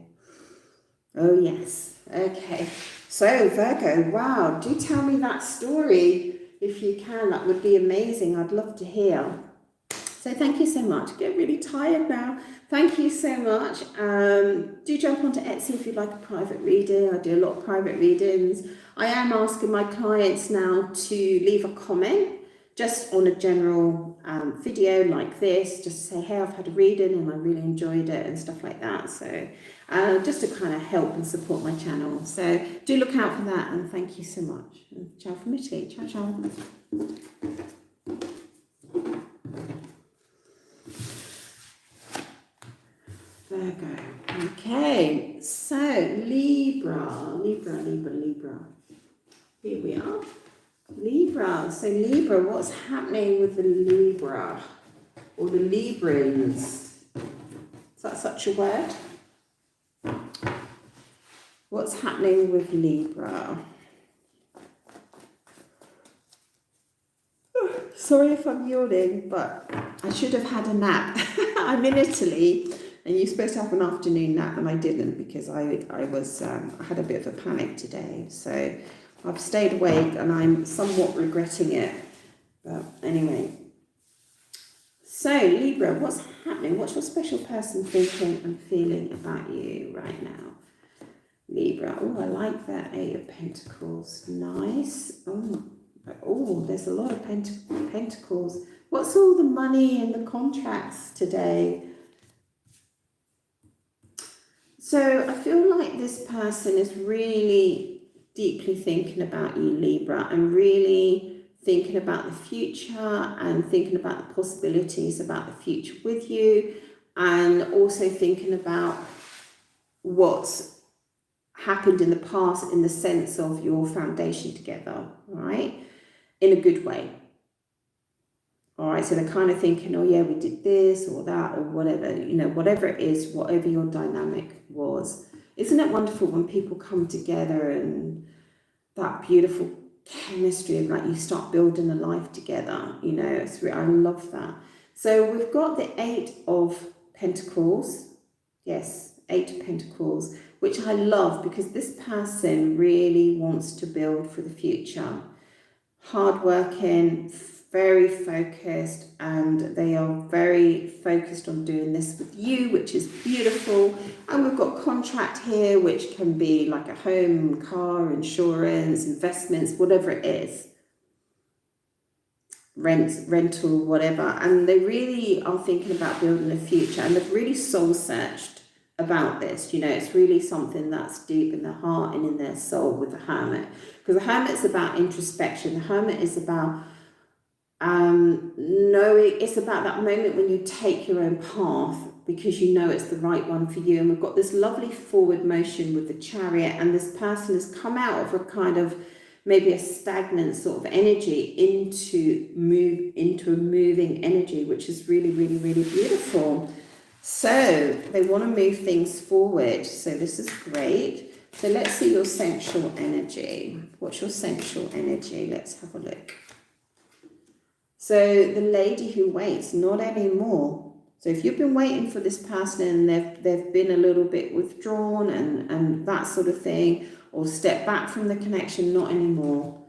Oh, yes. Okay. So, Virgo, wow. Do tell me that story if you can. That would be amazing. I'd love to hear. So thank you so much. I get really tired now. Thank you so much. Do jump onto Etsy if you'd like a private reading. I do a lot of private readings. I am asking my clients now to leave a comment just on a general video like this, just to say, hey, I've had a reading and I really enjoyed it and stuff like that. So just to kind of help and support my channel. So do look out for that, and thank you so much. Ciao from Italy. Ciao, ciao. Virgo. Okay, so Libra. Here we are. Libra. So Libra, what's happening with the Libra? Or the Librans? Is that such a word? What's happening with Libra? Sorry if I'm yawning, but I should have had a nap. I'm in Italy, and you're supposed to have an afternoon nap, and I didn't because I had a bit of a panic today. So I've stayed awake, and I'm somewhat regretting it. But anyway. So Libra, what's happening? What's your special person thinking and feeling about you right now? Libra. Oh, I like that Eight of Pentacles. Nice. Oh, there's a lot of pentacles. What's all the money and the contracts today? So I feel like this person is really deeply thinking about you, Libra, and really thinking about the future and thinking about the possibilities about the future with you, and also thinking about what's happened in the past in the sense of your foundation together, right? In a good way. All right, so they're kind of thinking, oh yeah, we did this or that or whatever, you know, whatever it is, whatever your dynamic was. Isn't it wonderful when people come together and that beautiful chemistry of like you start building a life together, you know, I love that. So we've got the Eight of Pentacles. Yes, Eight of Pentacles, which I love because this person really wants to build for the future. Hardworking, very focused, and they are very focused on doing this with you, which is beautiful. And we've got contract here, which can be like a home, car, insurance, investments, whatever it is. Rental, whatever. And they really are thinking about building a future, and they've really soul searched about this. You know, it's really something that's deep in their heart and in their soul with the Hermit, because the Hermit is about introspection. The Hermit is about knowing, it's about that moment when you take your own path because you know it's the right one for you. And we've got this lovely forward motion with the Chariot, and this person has come out of a kind of maybe a stagnant sort of energy into a moving energy, which is really, really, really beautiful. So they want to move things forward. So this is great. So let's see your sensual energy. What's your sensual energy? Let's have a look. So the lady who waits, not anymore. So if you've been waiting for this person and they've been a little bit withdrawn and that sort of thing, or step back from the connection, not anymore.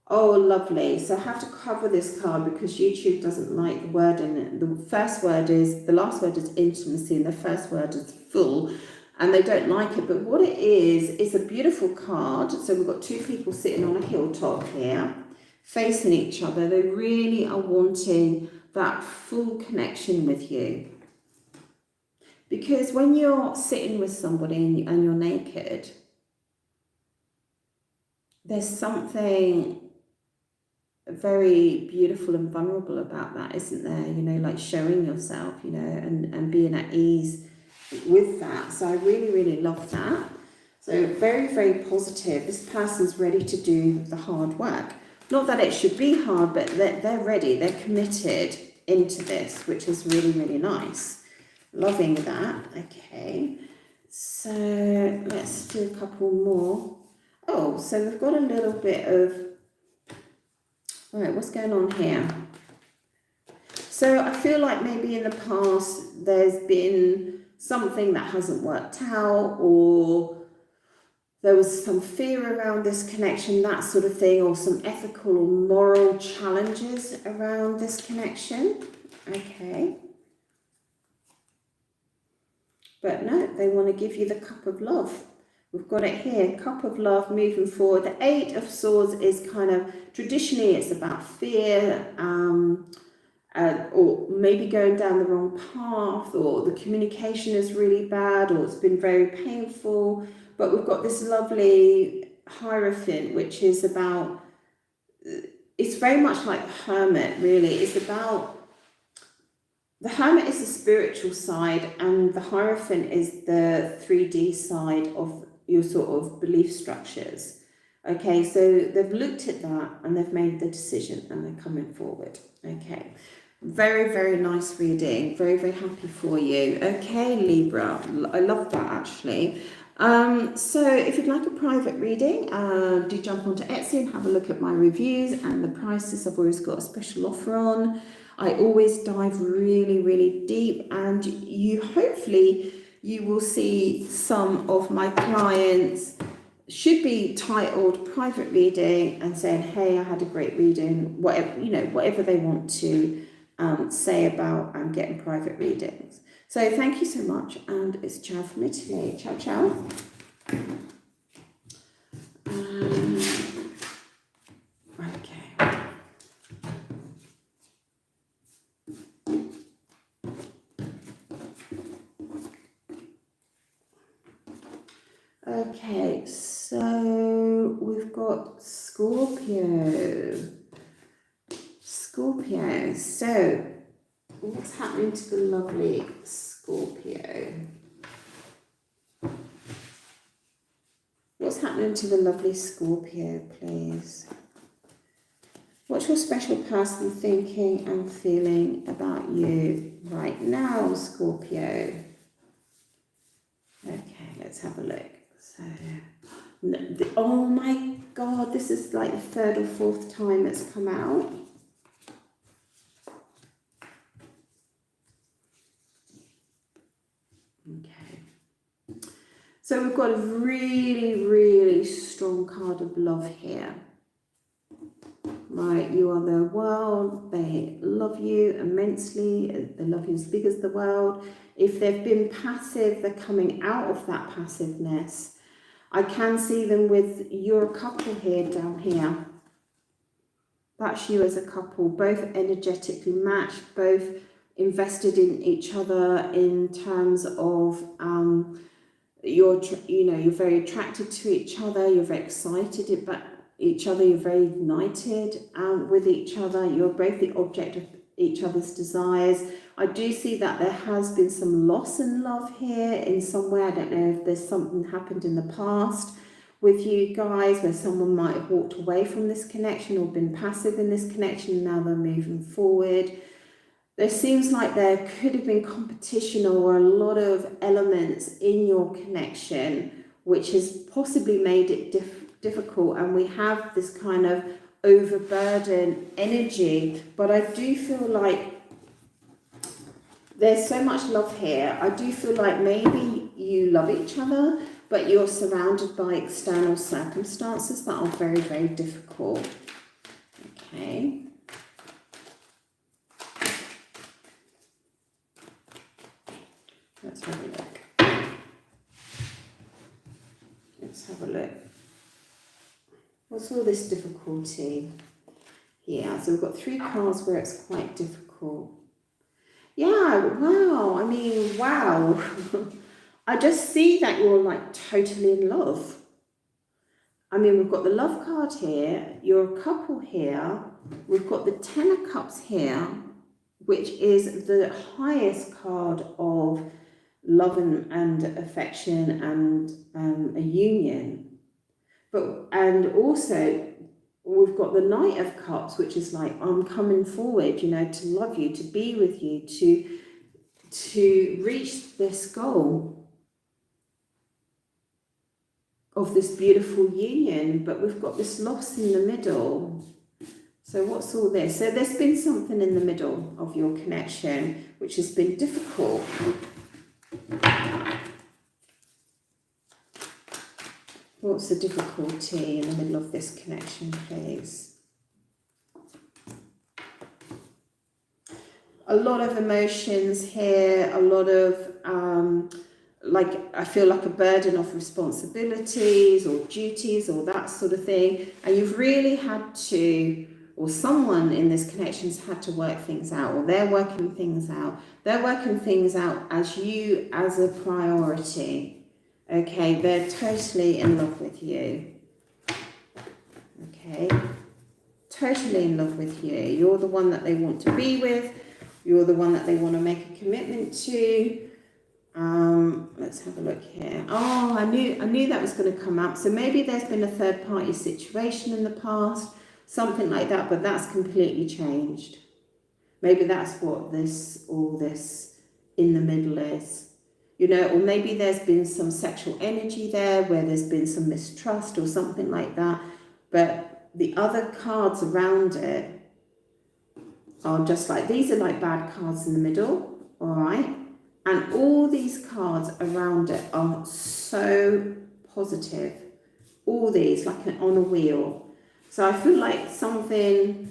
Oh, lovely. So I have to cover this card because YouTube doesn't like the word in it. The last word is intimacy, and the first word is full, and they don't like it. But what it is, it's a beautiful card. So we've got two people sitting on a hilltop here, facing each other. They really are wanting that full connection with you. Because when you're sitting with somebody and you're naked, there's something very beautiful and vulnerable about that, isn't there? You know, like showing yourself, you know, and being at ease with that. So I really, really love that. So very, very positive. This person's ready to do the hard work. Not that it should be hard, but they're ready. They're committed into this, which is really, really nice. Loving that. Okay. So let's do a couple more. Oh, so we've got a little bit of, all right, what's going on here? So I feel like maybe in the past there's been something that hasn't worked out, or there was some fear around this connection, that sort of thing, or some ethical or moral challenges around this connection. Okay. But no, they want to give you the cup of love. We've got it here, cup of love, moving forward. The Eight of Swords is kind of, traditionally it's about fear, or maybe going down the wrong path, or the communication is really bad, or it's been very painful. But we've got this lovely Hierophant, which is about, it's very much like the Hermit, really. It's about, the Hermit is the spiritual side, and the Hierophant is the 3D side of your sort of belief structures. Okay, so they've looked at that and they've made the decision and they're coming forward. Okay, very, very nice reading. Very, very happy for you. Okay, Libra, I love that actually. So if you'd like a private reading, do jump onto Etsy and have a look at my reviews and the prices. I've always got a special offer on. I always dive really, really deep, and hopefully you will see some of my clients should be titled private reading and saying, hey, I had a great reading, whatever, you know, whatever they want to say about getting private readings. So thank you so much, and it's ciao from Italy. Ciao, ciao. Okay. Okay, so we've got Scorpio. Scorpio. So what's happening to the lovely Scorpio? What's happening to the lovely Scorpio, please? What's your special person thinking and feeling about you right now, Scorpio? Okay, let's have a look. So, oh my God, this is like the third or fourth time it's come out. Okay. So we've got a really, really strong card of love here. Right, you are their world. They love you immensely. They love you as big as the world. If they've been passive, they're coming out of that passiveness. I can see them with your couple here, down here. That's you as a couple, both energetically matched, both invested in each other in terms of you're very attracted to each other, you're very excited about each other, you're very united with each other, you're both the object of each other's desires. I do see that there has been some loss in love here in some way. I don't know if there's something happened in the past with you guys where someone might have walked away from this connection or been passive in this connection, and now they're moving forward. There seems like there could have been competition or a lot of elements in your connection which has possibly made it difficult, and we have this kind of overburden energy. But I do feel like there's so much love here. I do feel like maybe you love each other, but you're surrounded by external circumstances that are very, very difficult. Okay. Let's have a look. Let's have a look. What's all this difficulty here? So we've got 3 cards where it's quite difficult. Yeah, wow. I mean, wow. I just see that you're like totally in love. I mean, we've got the love card here. You're a couple here. We've got the 10 of Cups here, which is the highest card of love and affection and a union. And also we've got the Knight of Cups, which is like, I'm coming forward, to love you, to be with you, to reach this goal of this beautiful union. But we've got this loss in the middle. So what's all this? So there's been something in the middle of your connection which has been difficult. What's the difficulty in the middle of this connection, please? A lot of emotions here, a lot of, I feel like a burden of responsibilities or duties or that sort of thing. And you've really had to, or someone in this connection has had to work things out, or they're working things out. They're working things out as you as a priority. Okay, they're totally in love with you. Okay, totally in love with you. You're the one that they want to be with. You're the one that they want to make a commitment to. Let's have a look here. Oh, I knew that was going to come up. So maybe there's been a third party situation in the past, something like that, but that's completely changed. Maybe that's what all this in the middle is. Or maybe there's been some sexual energy there where there's been some mistrust or something like that. But the other cards around it are just like, these are like bad cards in the middle, all right? And all these cards around it are so positive. All these, like on a wheel. So I feel like something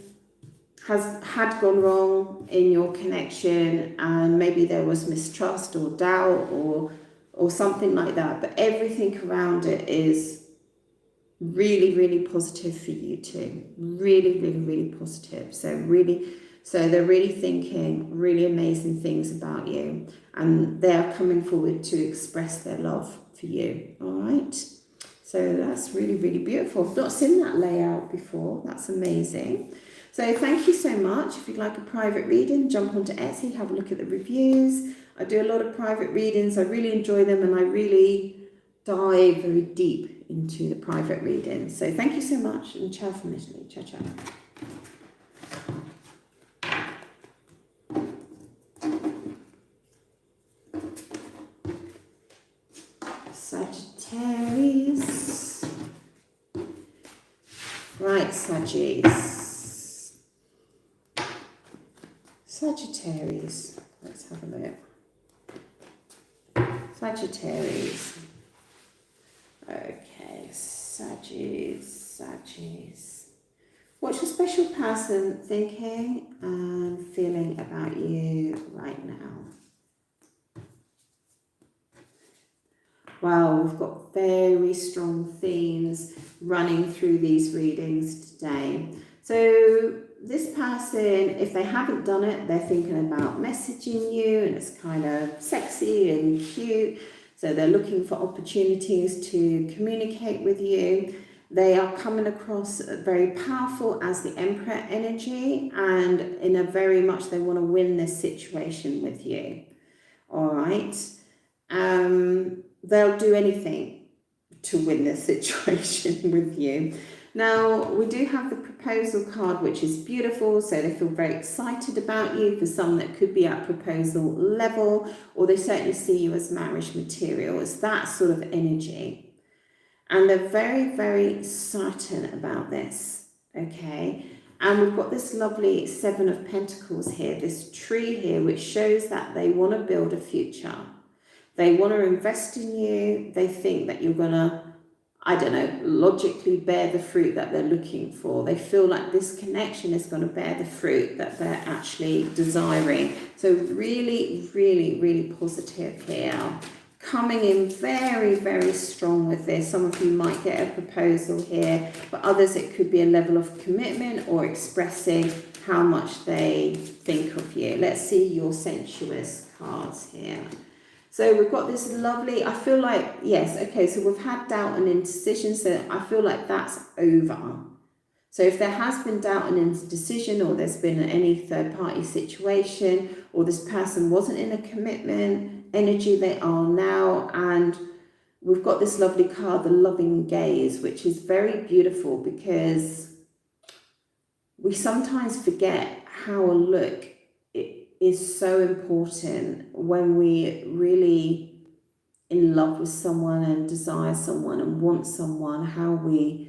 had gone wrong in your connection, and maybe there was mistrust or doubt or something like that, but everything around it is really, really positive for you too. Really, really, really positive. So they're really thinking really amazing things about you, and they're coming forward to express their love for you. All right, so that's really, really beautiful. I've not seen that layout before. That's amazing. So thank you so much. If you'd like a private reading, jump onto Etsy, have a look at the reviews. I do a lot of private readings. I really enjoy them, and I really dive very deep into the private readings. So thank you so much, and ciao from Italy. Ciao, ciao. Sagittarius. Right, Sagittarius. Let's have a look. Sagittarius. Saggies. What's your special person thinking and feeling about you right now? Wow, we've got very strong themes running through these readings today. So this person, if they haven't done it, they're thinking about messaging you, and it's kind of sexy and cute. So they're looking for opportunities to communicate with you. They are coming across very powerful as the Emperor energy, and in a very much they want to win this situation with you. All right. They'll do anything to win this situation with you. Now, we do have the proposal card, which is beautiful. So they feel very excited about you. For some, that could be at proposal level, or they certainly see you as marriage material. It's that sort of energy. And they're very, very certain about this, okay? And we've got this lovely Seven of Pentacles here, this tree here, which shows that they want to build a future. They want to invest in you. They think that you're going to, I don't know, logically bear the fruit that they're looking for. They feel like this connection is going to bear the fruit that they're actually desiring. So really, really, really positive here. Coming in very, very strong with this. Some of you might get a proposal here. For others, it could be a level of commitment or expressing how much they think of you. Let's see your sensuous cards here. So we've got this lovely, I feel like, yes, okay, so we've had doubt and indecision, so I feel like that's over. So if there has been doubt and indecision, or there's been any third-party situation, or this person wasn't in a commitment energy, they are now, and we've got this lovely card, the Loving Gaze, which is very beautiful because we sometimes forget how a look is so important when we really in love with someone and desire someone and want someone, how we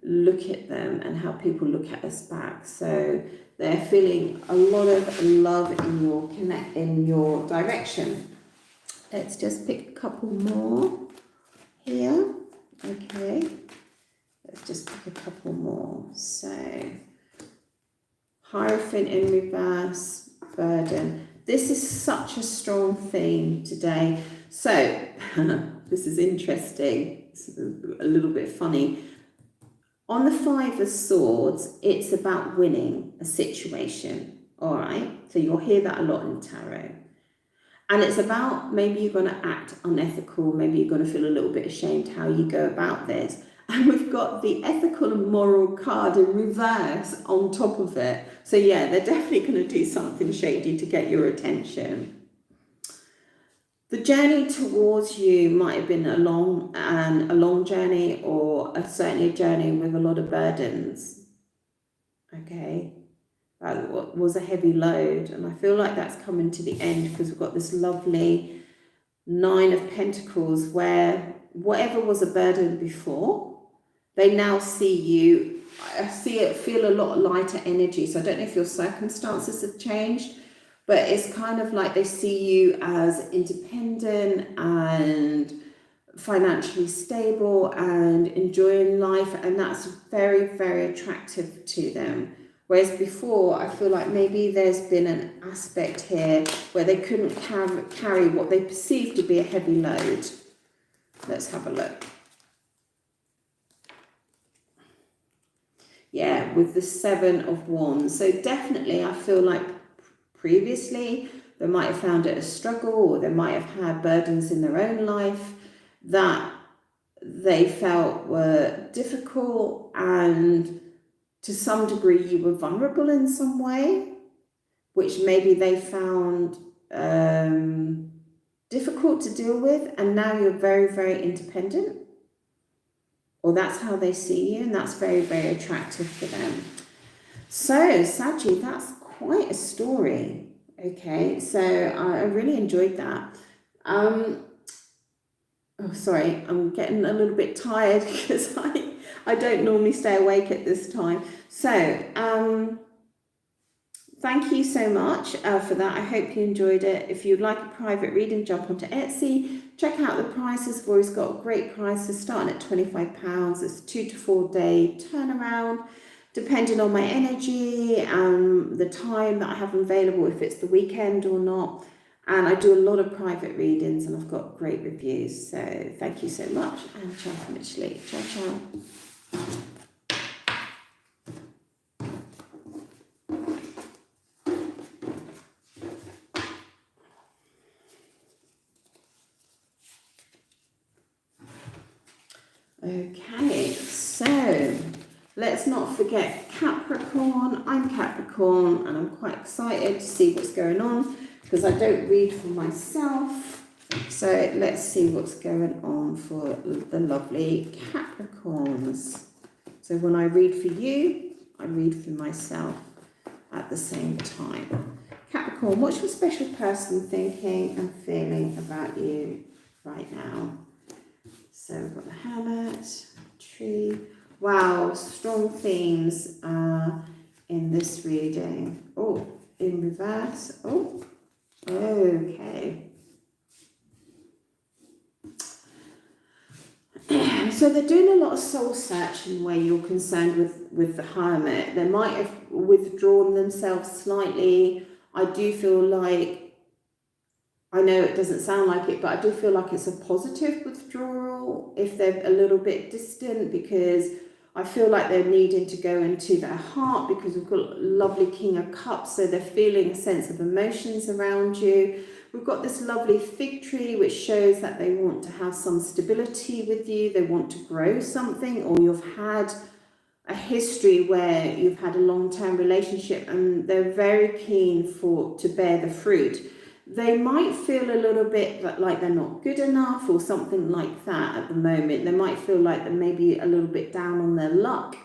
look at them and how people look at us back. So they're feeling a lot of love in your direction. Let's just pick a couple more here. Okay, let's just pick a couple more. So Hierophant in reverse, burden. This is such a strong theme today. So this is interesting. It's a little bit funny. On the Five of Swords, it's about winning a situation. All right. So you'll hear that a lot in tarot. And it's about maybe you're going to act unethical. Maybe you're going to feel a little bit ashamed how you go about this. And we've got the ethical and moral card in reverse on top of it. So yeah, they're definitely going to do something shady to get your attention. The journey towards you might have been a long journey, or certainly a journey with a lot of burdens. Okay, that was a heavy load, and I feel like that's coming to the end because we've got this lovely Nine of Pentacles where whatever was a burden before, they now see you, feel a lot lighter energy. So I don't know if your circumstances have changed, but it's kind of like they see you as independent and financially stable and enjoying life. And that's very, very attractive to them. Whereas before, I feel like maybe there's been an aspect here where they couldn't carry what they perceived to be a heavy load. Let's have a look. Yeah, with the Seven of Wands. So definitely I feel like previously they might have found it a struggle, or they might have had burdens in their own life that they felt were difficult, and to some degree you were vulnerable in some way, which maybe they found difficult to deal with, and now you're very, very independent. Or that's how they see you, and that's very, very attractive for them. So, Saggy, that's quite a story. Okay, so I really enjoyed that. Oh, sorry, I'm getting a little bit tired because I don't normally stay awake at this time. So, thank you so much for that. I hope you enjoyed it. If you'd like a private reading, jump onto Etsy, check out the prices. I've always got great prices starting at £25. It's 2 to 4 day turnaround, depending on my energy and the time that I have available, if it's the weekend or not. And I do a lot of private readings and I've got great reviews. So thank you so much, and ciao from Italy. Ciao, ciao. Okay, so let's not forget Capricorn. I'm Capricorn and I'm quite excited to see what's going on because I don't read for myself. So let's see what's going on for the lovely Capricorns. So when I read for you, I read for myself at the same time. Capricorn, what's your special person thinking and feeling about you right now? So we've got the Hermit, Tree. Wow, strong themes in this reading. Oh, in reverse. Oh, okay. So they're doing a lot of soul searching where you're concerned with the Hermit. They might have withdrawn themselves slightly. I do feel like, I know it doesn't sound like it, but I do feel like it's a positive withdrawal if they're a little bit distant, because I feel like they're needing to go into their heart, because we've got lovely King of Cups, so they're feeling a sense of emotions around you. We've got this lovely fig tree, which shows that they want to have some stability with you. They want to grow something, or you've had a history where you've had a long-term relationship and they're very keen to bear the fruit. They might feel a little bit like they're not good enough or something like that at the moment. They might feel like they're maybe a little bit down on their luck,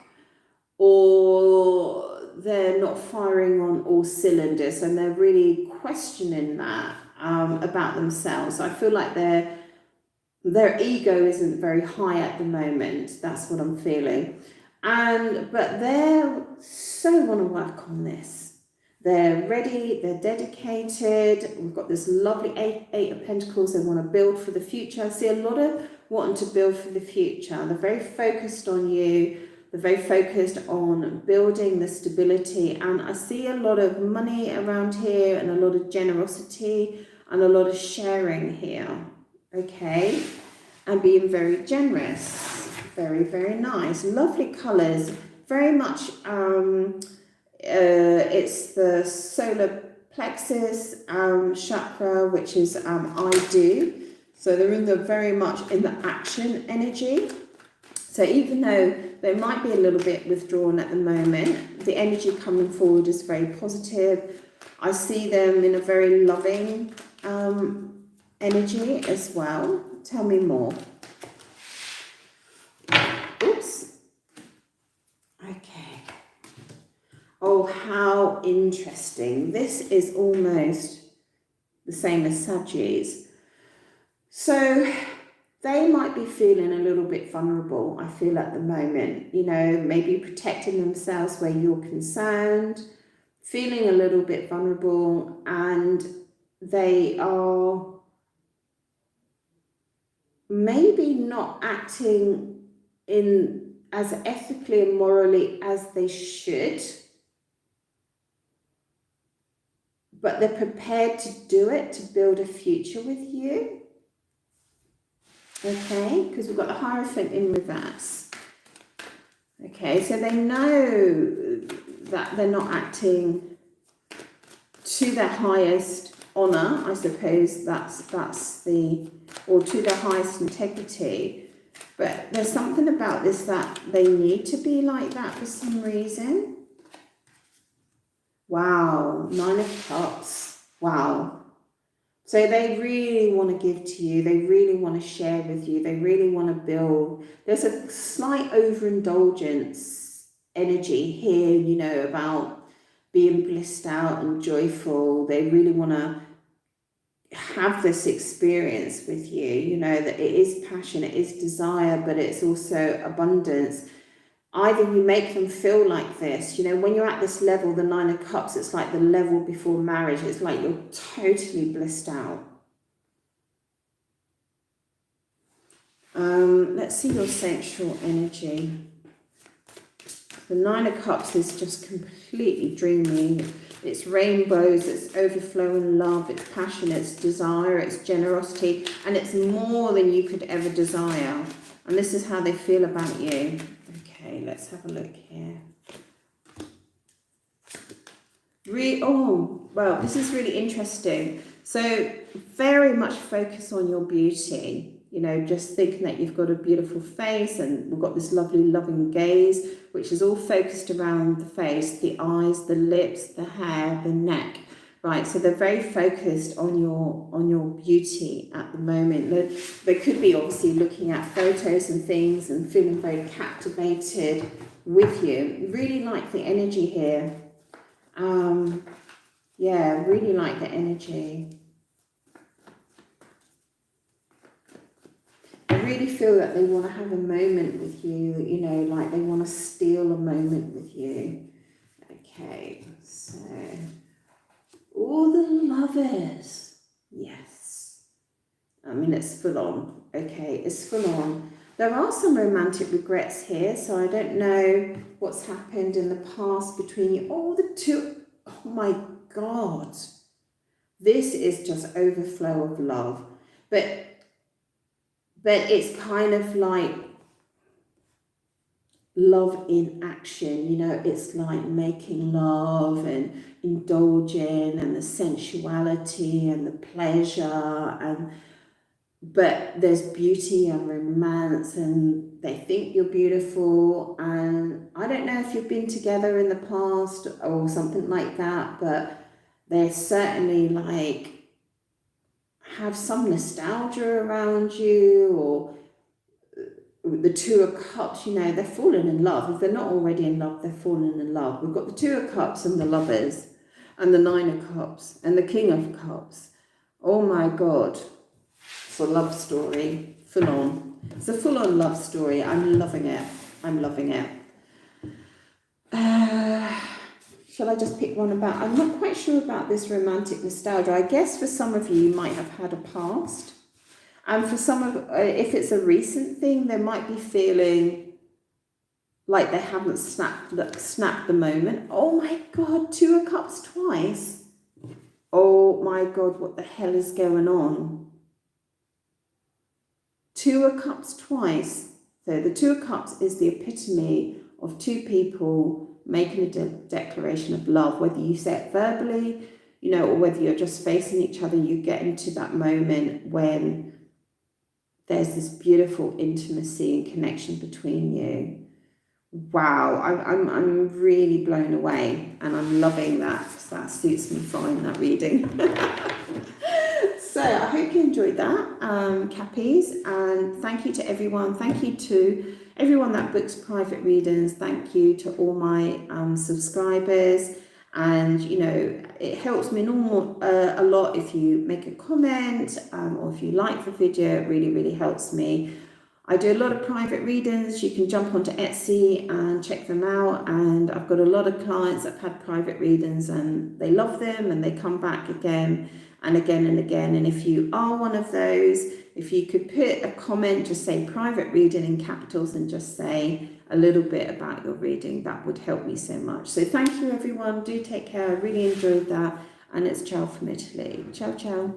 or they're not firing on all cylinders, and they're really questioning that about themselves. I feel like their ego isn't very high at the moment. That's what I'm feeling. But they so want to work on this. They're ready, they're dedicated. We've got this lovely Eight of Pentacles. They want to build for the future. I see a lot of wanting to build for the future. They're very focused on you. They're very focused on building the stability. And I see a lot of money around here and a lot of generosity and a lot of sharing here. Okay? And being very generous. Very, very nice. Lovely colours. Very much... it's the solar plexus chakra, which is I do. So they're very much in the action energy. So even though they might be a little bit withdrawn at the moment, the energy coming forward is very positive. I see them in a very loving energy as well. Tell me more. Oops. Okay. Oh, how interesting. This is almost the same as Sagittarius. So they might be feeling a little bit vulnerable, I feel, at the moment. You know, maybe protecting themselves where you're concerned, feeling a little bit vulnerable, and they are maybe not acting in as ethically and morally as they should. But they're prepared to do it to build a future with you. Okay, because we've got the Hierophant in reverse. Okay, so they know that they're not acting to their highest honour, I suppose or to their highest integrity. But there's something about this that they need to be like that for some reason. Wow, 9 of Cups. Wow. So they really want to give to you. They really want to share with you. They really want to build. There's a slight overindulgence energy here, you know, about being blissed out and joyful. They really want to have this experience with you, you know, that it is passion, it is desire, but it's also abundance. Either you make them feel like this, you know, when you're at this level, the 9 of Cups, it's like the level before marriage. It's like you're totally blissed out. Let's see your sensual energy. The Nine of Cups is just completely dreamy. It's rainbows, it's overflowing love, it's passion, it's desire, it's generosity, and it's more than you could ever desire. And this is how they feel about you. Okay, let's have a look here. Oh, well, this is really interesting. So very much focus on your beauty. You know, just thinking that you've got a beautiful face, and we've got this lovely loving gaze, which is all focused around the face, the eyes, the lips, the hair, the neck, right? So they're very focused on your beauty at the moment. They could be obviously looking at photos and things and feeling very captivated with you. Really like the energy here. Yeah, really like the energy. I really feel that they want to have a moment with you, you know, like they want to steal a moment with you. Okay, so all the lovers, yes. I mean, it's full on, okay, it's full on. There are some romantic regrets here, so I don't know what's happened in the past between you. Oh, the two, oh my God. This is just overflow of love. But it's kind of like love in action, you know, it's like making love and indulging and the sensuality and the pleasure, but there's beauty and romance, and they think you're beautiful, and I don't know if you've been together in the past or something like that, but they're certainly like have some nostalgia around you, or the Two of Cups, you know, they're falling in love. If they're not already in love, they're falling in love. We've got the Two of Cups and the Lovers, and the Nine of Cups and the King of Cups. Oh my God, it's a love story, full on. It's a full on love story. I'm loving it. I'm loving it. Shall I just pick one about? I'm not quite sure about this romantic nostalgia. I guess for some of you might have had a past. And for some of, if it's a recent thing, they might be feeling like they haven't snapped the moment. Oh my God, Two of Cups twice. Oh my God, what the hell is going on? Two of Cups twice. So the Two of Cups is the epitome of two people making a declaration of love, whether you say it verbally, you know, or whether you're just facing each other, you get into that moment when there's this beautiful intimacy and connection between you. Wow, I'm really blown away, and I'm loving that, because that suits me fine, that reading. So I hope you enjoyed that, Cappies, and thank you to everyone. Thank you to everyone that books private readings. Thank you to all my subscribers, and you know, it helps me a lot if you make a comment, or if you like the video. It really helps me. I do a lot of private readings. You can jump onto Etsy and check them out, and I've got a lot of clients that have had private readings and they love them, and they come back again and again and again. And if you are one of those, if you could put a comment, just say private reading in capitals and just say a little bit about your reading, that would help me so much. So thank you everyone, do take care. I really enjoyed that, and it's ciao from Italy. Ciao ciao.